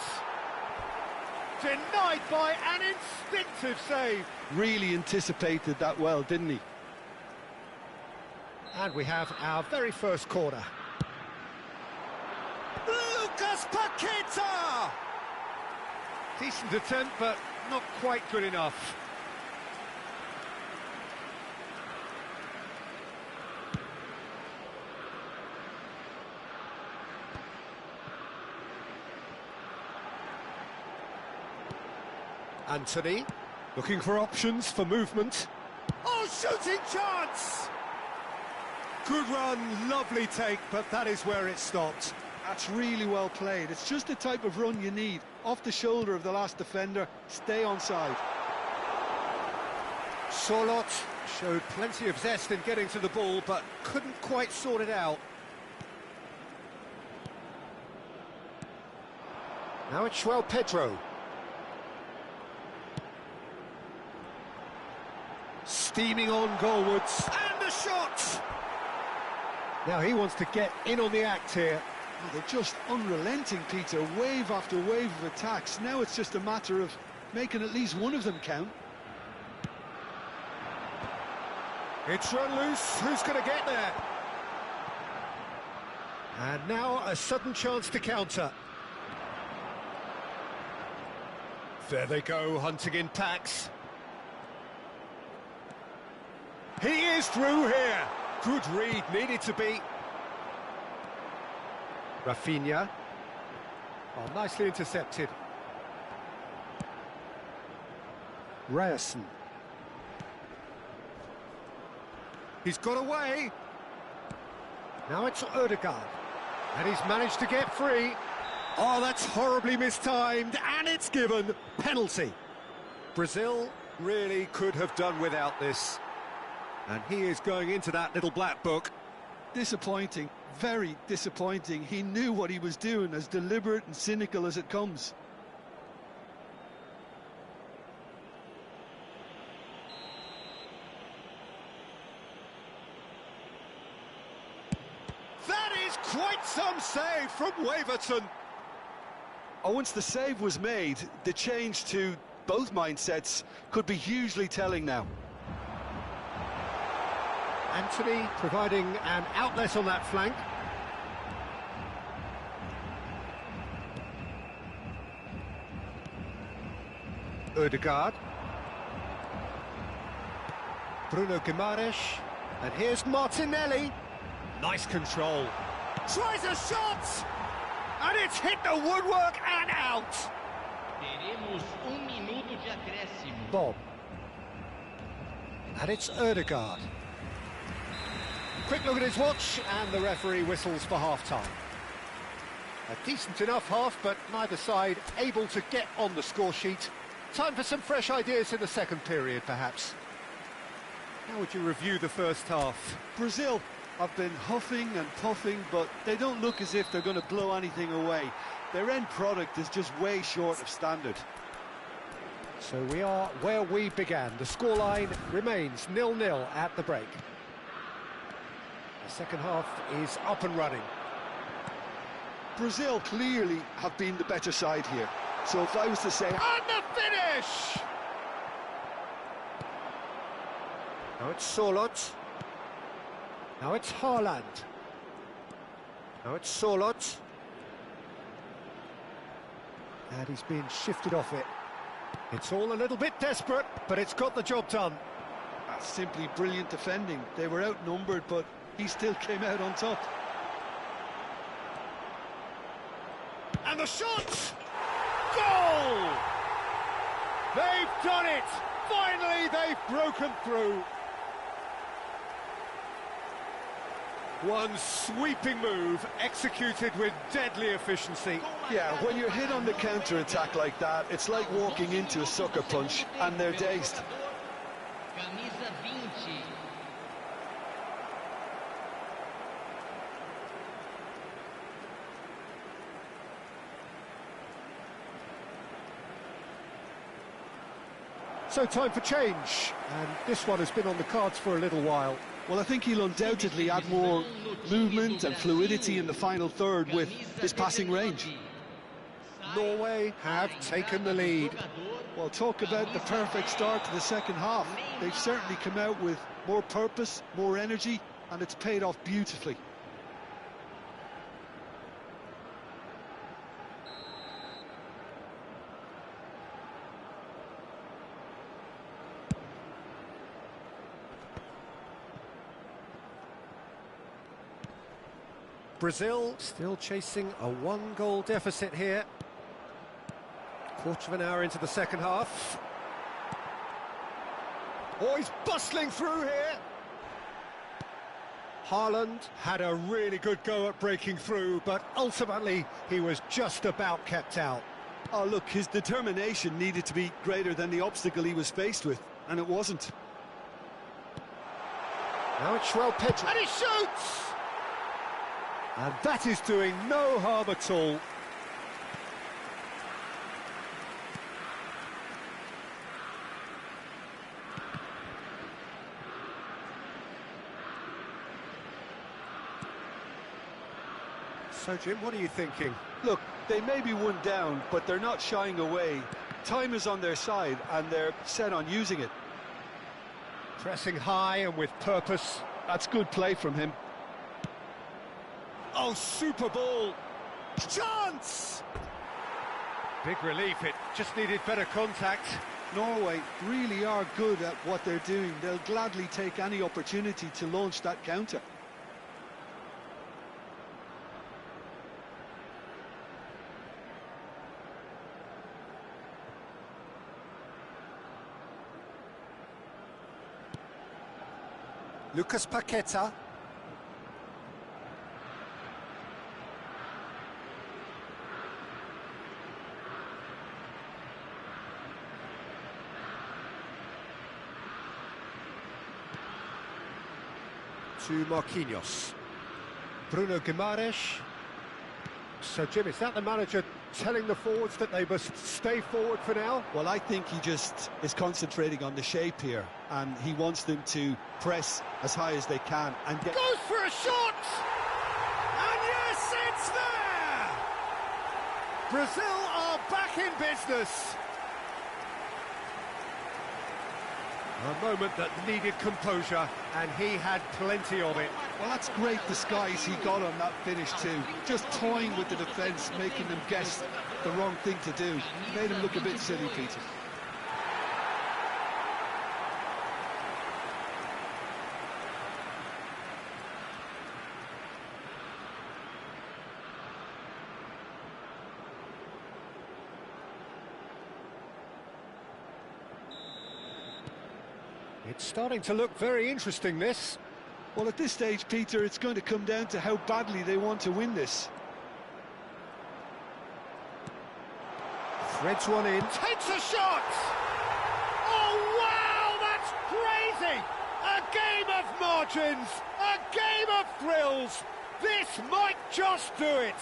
Denied by an instinctive save. Really anticipated that well, didn't he? And we have our very first corner. Lucas Paqueta! Decent attempt, but not quite good enough. Anthony, looking for options for movement. Oh, shooting chance! Good run, lovely take, but that is where it stopped. That's really well played. It's just the type of run you need. Off the shoulder of the last defender, stay onside. Sorlot showed plenty of zest in getting to the ball, but couldn't quite sort it out. Now it's João Pedro. Steaming on goalwards, and the shot! Now he wants to get in on the act here. Oh, they're just unrelenting, Peter, wave after wave of attacks. Now it's just a matter of making at least one of them count. It's run loose, who's going to get there? And now a sudden chance to counter. There they go, hunting in packs. He is through here. Good read, needed to be. Rafinha. Oh, nicely intercepted. Ryerson. He's got away. Now it's Ødegaard, and he's managed to get free. Oh, that's horribly mistimed, and it's given. Penalty. Brazil really could have done without this. And he is going into that little black book. Disappointing, very disappointing. He knew what he was doing, as deliberate and cynical as it comes. That is quite some save from Waverton. Oh, once the save was made, the change to both mindsets could be hugely telling now. Anthony providing an outlet on that flank. Ødegaard. Bruno Guimaraes. And here's Martinelli. Nice control. Tries a shot! And it's hit the woodwork and out! Teremos minuto de acréscimo. Bob. And it's Ødegaard. Quick look at his watch, and the referee whistles for half-time. A decent enough half, but neither side able to get on the score sheet. Time for some fresh ideas in the second period, perhaps. How would you review the first half? Brazil have been huffing and puffing, but they don't look as if they're going to blow anything away. Their end product is just way short of standard. So we are where we began. The scoreline remains 0-0 at the break. The second half is up and running. Brazil clearly have been the better side here. So if I was to say... And the finish! Now it's Solot. Now it's Haaland. Now it's Solot. And he's being shifted off it. It's all a little bit desperate, but it's got the job done. That's simply brilliant defending. They were outnumbered, but he still came out on top. And the shot! Goal! They've done it! Finally, they've broken through. One sweeping move, executed with deadly efficiency. Yeah, when you're hit on the counter-attack like that, it's like walking into a sucker punch, and they're dazed. Camisa 20. So time for change, and this one has been on the cards for a little while. Well, I think he'll undoubtedly add more movement and fluidity in the final third with his passing range. Norway have taken the lead. Well, talk about the perfect start to the second half. They've certainly come out with more purpose, more energy, and it's paid off beautifully. Brazil still chasing a one-goal deficit here. Quarter of an hour into the second half. Oh, he's bustling through here. Haaland had a really good go at breaking through, but ultimately he was just about kept out. Oh, look, his determination needed to be greater than the obstacle he was faced with, and it wasn't. Now it's Pedro, and he shoots! And that is doing no harm at all. So, Jim, what are you thinking? Look, they may be one down, but they're not shying away. Time is on their side, and they're set on using it. Pressing high and with purpose. That's good play from him. Oh, super ball! Chance! Big relief, it just needed better contact. Norway really are good at what they're doing. They'll gladly take any opportunity to launch that counter. Lucas Paqueta. to Marquinhos. Bruno Guimaraes. So, Jim, is that the manager telling the forwards that they must stay forward for now? Well, I think he just is concentrating on the shape here, and he wants them to press as high as they can and get... Goes for a shot! And yes, it's there! Brazil are back in business. A moment that needed composure, and he had plenty of it. Well, that's great disguise he got on that finish too. Just toying with the defence, making them guess the wrong thing to do. Made him look a bit silly, Peter. It's starting to look very interesting, this. Well, at this stage, Peter, it's going to come down to how badly they want to win this. Threads one in, takes a shot! Oh, wow, that's crazy! A game of margins, a game of thrills. This might just do it.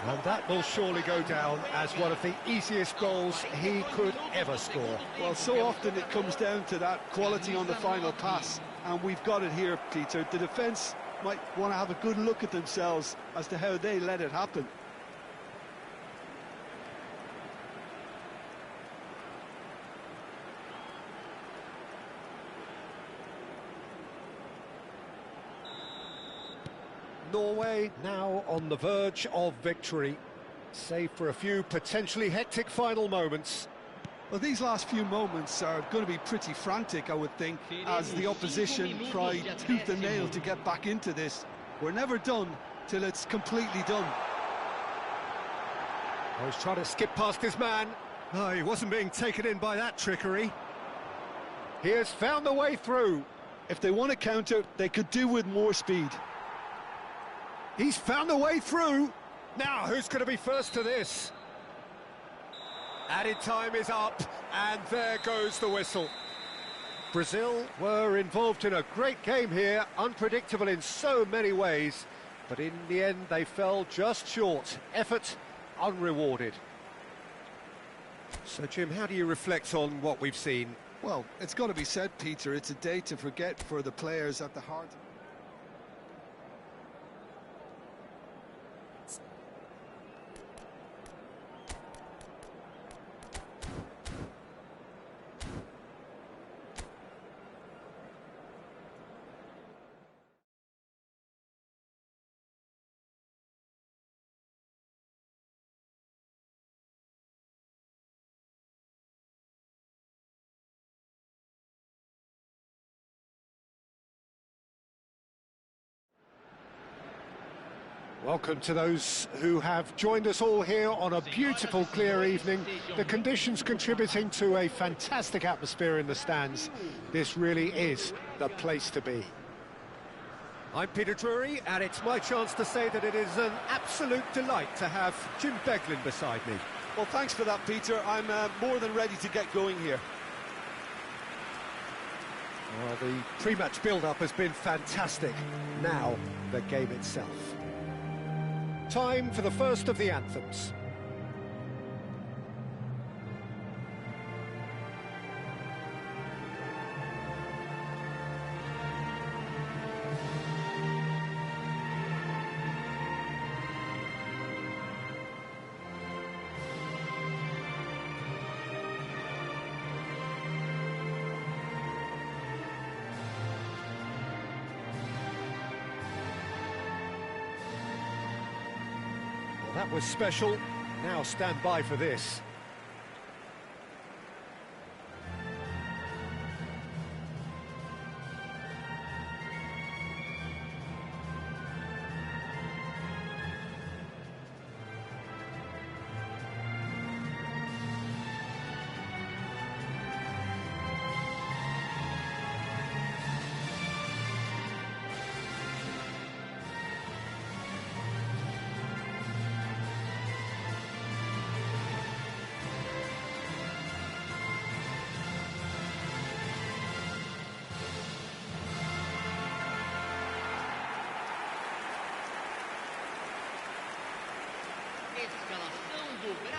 And that will surely go down as one of the easiest goals he could ever score. Well, so often it comes down to that quality on the final pass, and we've got it here, Peter. The defence might want to have a good look at themselves as to how they let it happen. Norway now on the verge of victory, save for a few potentially hectic final moments. Well, these last few moments are going to be pretty frantic, I would think, as the opposition try tooth and nail to get back into this. We're never done till it's completely done. Oh, he's trying to skip past his man. Oh, he wasn't being taken in by that trickery. He has found the way through. If they want to counter, they could do with more speed. He's found a way through. Now, who's going to be first to this? Added time is up, and there goes the whistle. Brazil were involved in a great game here, unpredictable in so many ways, but in the end they fell just short. Effort unrewarded. So, Jim, how do you reflect on what we've seen? Well, it's got to be said, Peter, it's a day to forget for the players at the heart. Welcome to those who have joined us all here on a beautiful, clear evening. The conditions contributing to a fantastic atmosphere in the stands. This really is the place to be. I'm Peter Drury, and it's my chance to say that it is an absolute delight to have Jim Beglin beside me. Well, thanks for that, Peter. I'm more than ready to get going here. Well, the pre-match build-up has been fantastic. Now, the game itself. Time for the first of the anthems. That was special. Now stand by for this.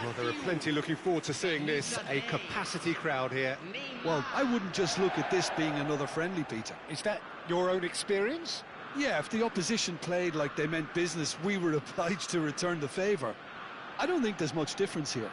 Well, there are plenty looking forward to seeing this, a capacity crowd here. Well, I wouldn't just look at this being another friendly, Peter. Is that your own experience? Yeah, if the opposition played like they meant business, we were obliged to return the favour. I don't think there's much difference here.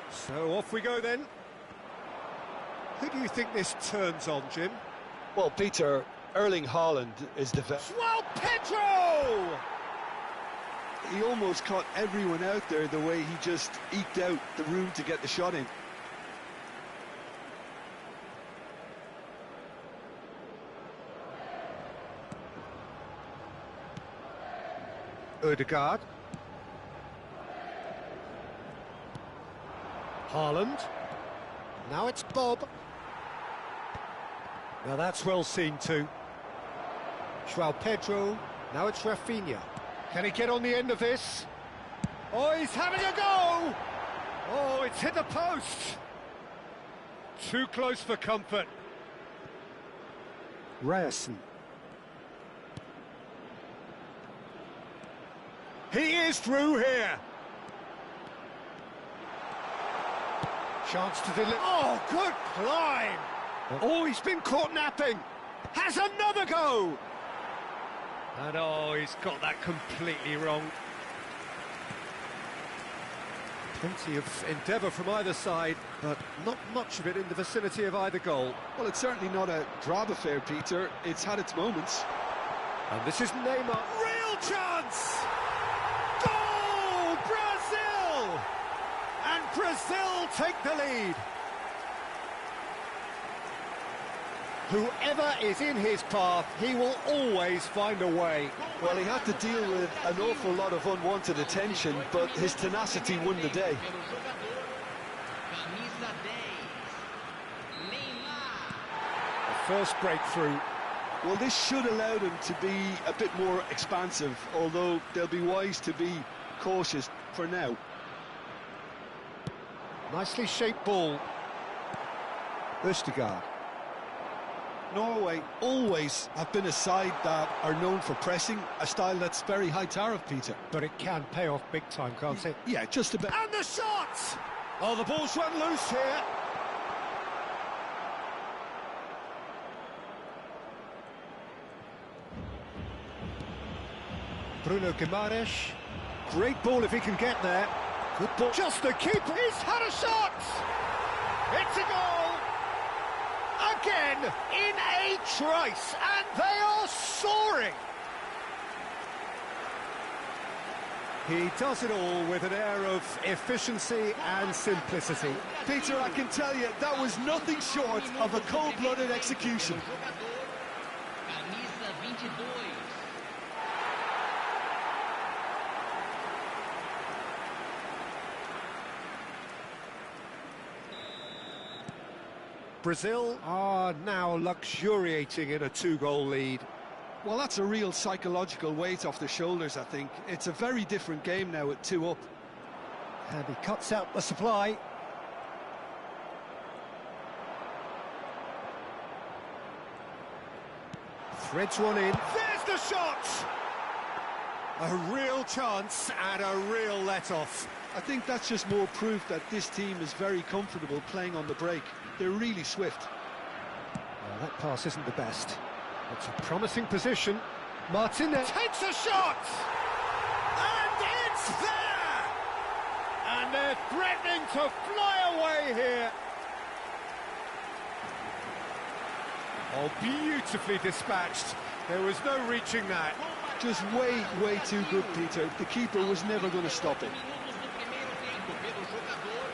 So off we go then. Who do you think this turns on, Jim? Well, Peter, Erling Haaland is the vet. Well, Pedro! He almost caught everyone out there the way he just eked out the room to get the shot in. Odegaard. Haaland. Now it's Bob. Now that's well seen too. João Pedro. Now it's Rafinha. Can he get on the end of this? Oh, he's having a go! Oh, it's hit the post! Too close for comfort. Ryerson. He is through here! Chance to deliver. Oh, good climb! Oh, he's been caught napping. Has another go! And oh, he's got that completely wrong. Plenty of endeavour from either side, but not much of it in the vicinity of either goal. Well, it's certainly not a drab affair, Peter. It's had its moments. And this is Neymar. Real chance! Goal! Brazil! And Brazil take the lead. Whoever is in his path, he will always find a way. Well, he had to deal with an awful lot of unwanted attention, but his tenacity won the day. The first breakthrough. Well, this should allow them to be a bit more expansive, although they'll be wise to be cautious for now. Nicely shaped ball. Odegaard. Norway always have been a side that are known for pressing, a style that's very high tariff, Peter. But it can pay off big time, can't it? Yeah, just about. And the shot! Oh, the ball's run loose here. Bruno Guimaraes. Great ball if he can get there. Good ball. Just the keeper. He's had a shot! It's a goal! Again, in a trice, and they are soaring! He does it all with an air of efficiency and simplicity. Peter, I can tell you, that was nothing short of a cold-blooded execution. Brazil are now luxuriating in a two-goal lead. Well, that's a real psychological weight off the shoulders, I think. It's a very different game now at 2 up. And he cuts out the supply. Threads one in. There's the shot! A real chance and a real let-off. I think that's just more proof that this team is very comfortable playing on the break. They're really swift. Well, that pass isn't the best. It's a promising position. Martinez takes a shot! And it's there! And they're threatening to fly away here. Oh, beautifully dispatched. There was no reaching that. Just way too good, Peter. The keeper was never going to stop it. Minutos do primeiro tempo pelo jogador,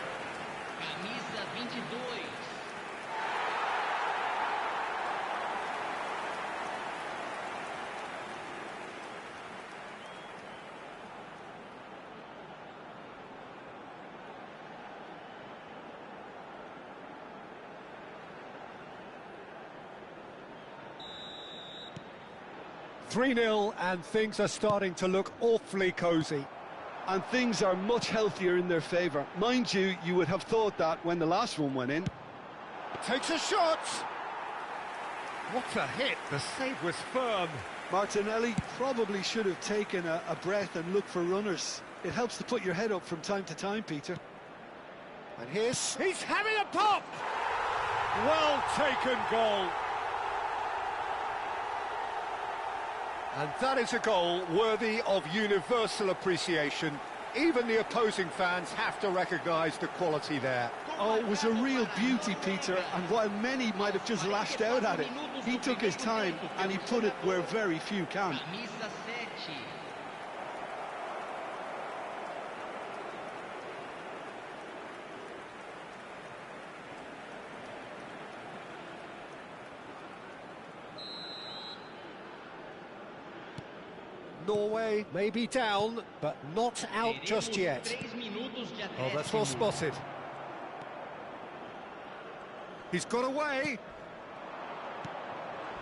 camisa 22. 3-0, and things are starting to look awfully cosy. And things are much healthier in their favour. Mind you, you would have thought that when the last one went in. Takes a shot! What a hit, the save was firm. Martinelli probably should have taken a breath and looked for runners. It helps to put your head up from time to time, Peter. And he's having a pop! Well taken goal. And that is a goal worthy of universal appreciation. Even the opposing fans have to recognise the quality there. Oh, it was a real beauty, Peter, and while many might have just lashed out at it, he took his time and he put it where very few can. Camisa 7. Norway may be down, but not out just yet. 3 minutos de Oh, that's well spotted. He's got away.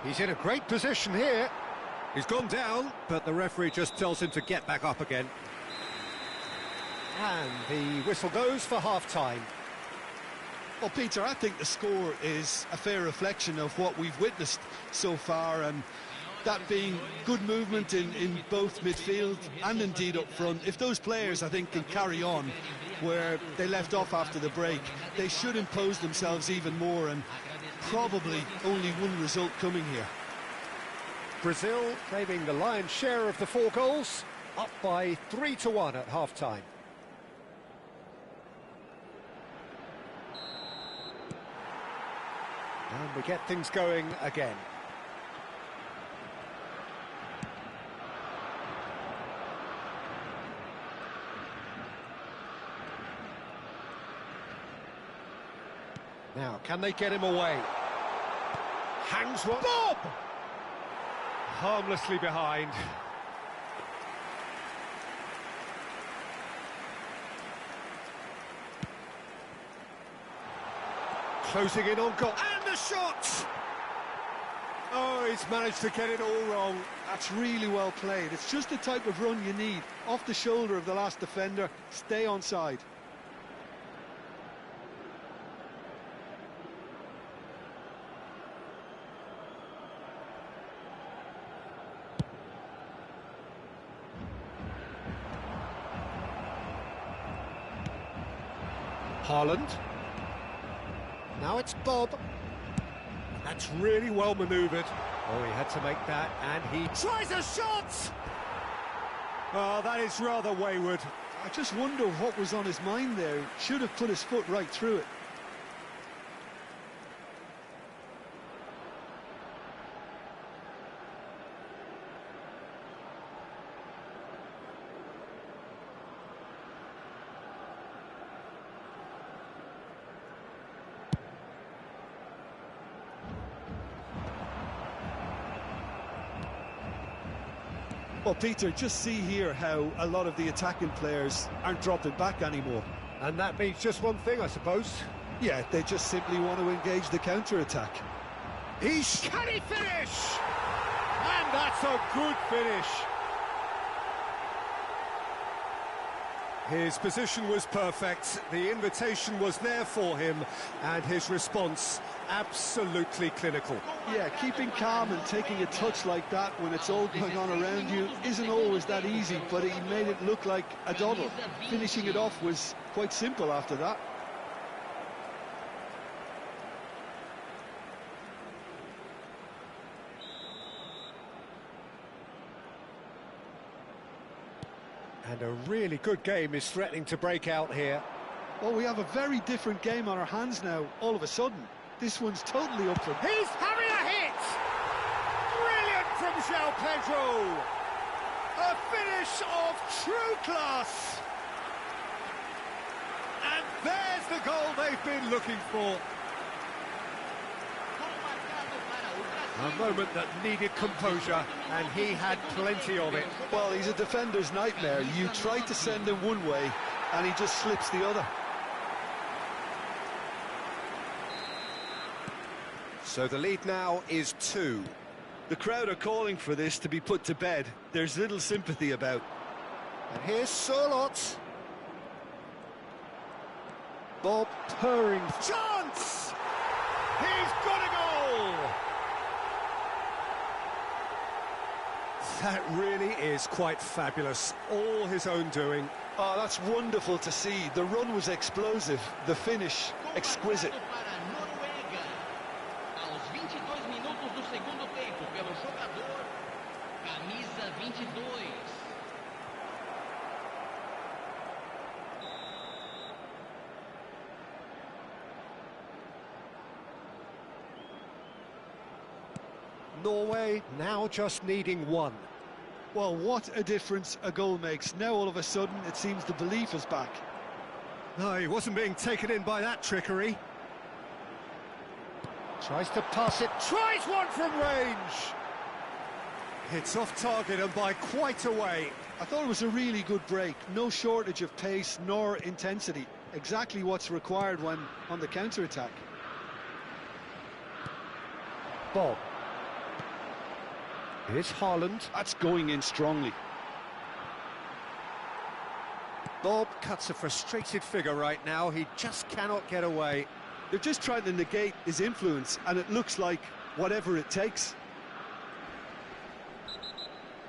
He's in a great position here. He's gone down, but the referee just tells him to get back up again. And the whistle goes for half-time. Well, Peter, I think the score is a fair reflection of what we've witnessed so far, and that being good movement in both midfield and indeed up front. If those players, I think, can carry on where they left off after the break, they should impose themselves even more, and probably only one result coming here. Brazil claiming the lion's share of the 4 goals, up by 3-1 at half-time. And we get things going again. Now, can they get him away? Hangs one. Bob! Harmlessly behind. Closing in on goal. And the shot! Oh, he's managed to get it all wrong. That's really well played. It's just the type of run you need. Off the shoulder of the last defender, stay onside. Haaland. Now it's Bob. That's really well manoeuvred. Oh, he had to make that, and he tries a shot! Oh, that is rather wayward. I just wonder what was on his mind there. Should have put his foot right through it. Well, Peter, just see here how a lot of the attacking players aren't dropping back anymore. And that means just one thing, I suppose. Yeah, they just simply want to engage the counter-attack. Can he finish? And that's a good finish. His position was perfect, the invitation was there for him, and his response absolutely clinical. Yeah, keeping calm and taking a touch like that when it's all going on around you isn't always that easy, but he made it look like a doddle. Finishing it off was quite simple after that. And a really good game is threatening to break out here. Well, we have a very different game on our hands now, all of a sudden. This one's totally up for... He's having a hit! Brilliant from João Pedro! A finish of true class! And there's the goal they've been looking for. A moment that needed composure, and he had plenty of it. Well, he's a defender's nightmare. You try to send him one way, and he just slips the other. So the lead now is 2. The crowd are calling for this to be put to bed. There's little sympathy about. And here's Sörloth. Bob purring. Chance! He's got a goal! That really is quite fabulous. All his own doing. Oh, that's wonderful to see. The run was explosive. The finish, exquisite. Aos 22 minutos do segundo tempo, pelo jogador, camisa 22. Norway now just needing 1. Well, what a difference a goal makes. Now all of a sudden it seems the belief is back. No, he wasn't being taken in by that trickery. Tries to pass it, tries one from range! It's off target and by quite a way. I thought it was a really good break. No shortage of pace nor intensity. Exactly what's required when on the counter-attack. Bob. Here's Haaland. That's going in strongly. Bob cuts a frustrated figure right now. He just cannot get away. They're just trying to negate his influence, and it looks like whatever it takes.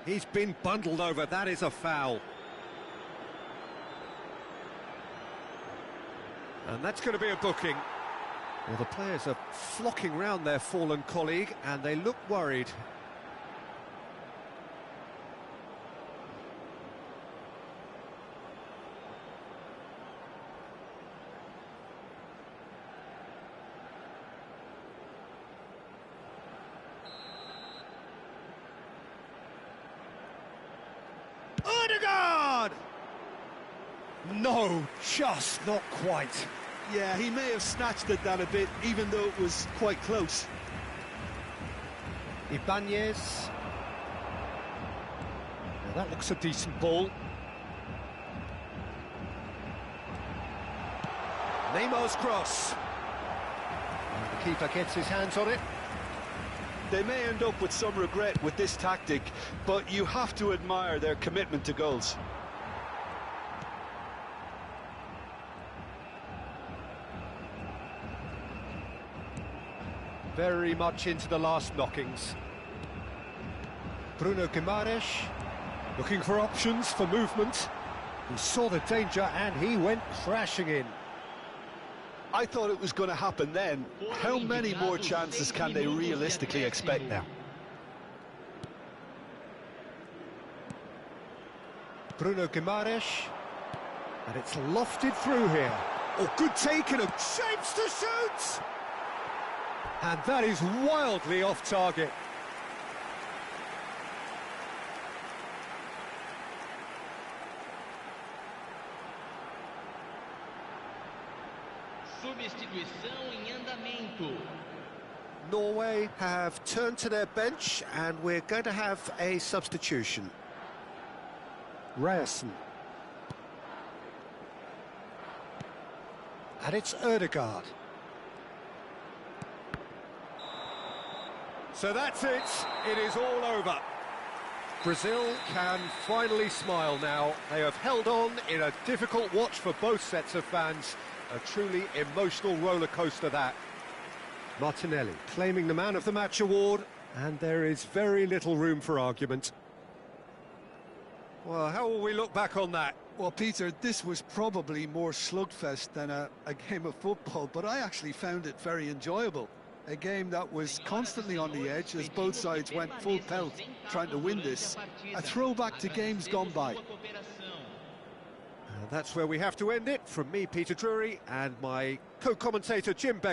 He's been bundled over. That is a foul. And that's going to be a booking. Well, the players are flocking round their fallen colleague, and they look worried. No, just not quite. Yeah, he may have snatched at that a bit, even though it was quite close. Ibanez. Now that looks a decent ball. Neymar's cross. And the keeper gets his hands on it. They may end up with some regret with this tactic, but you have to admire their commitment to goals. Very much into the last knockings. Bruno Guimaraes looking for options for movement. He saw the danger and he went crashing in. I thought it was going to happen then. How many more chances can they realistically expect now? Bruno Guimaraes. And it's lofted through here. Oh, good take and a shapes to shoot! And that is wildly off target. Substituição em andamento. Norway have turned to their bench and we're going to have a substitution. Ryerson. And it's Ødegaard. So that's it. It is all over. Brazil can finally smile now. They have held on in a difficult watch for both sets of fans. A truly emotional roller coaster that. Martinelli claiming the Man of the Match award, and there is very little room for argument. Well, how will we look back on that? Well, Peter, this was probably more slugfest than a game of football, but I actually found it very enjoyable. A game that was constantly on the edge as both sides went full pelt trying to win this. A throwback to games gone by. That's where we have to end it. From me, Peter Drury, and my co-commentator, Jim Beck.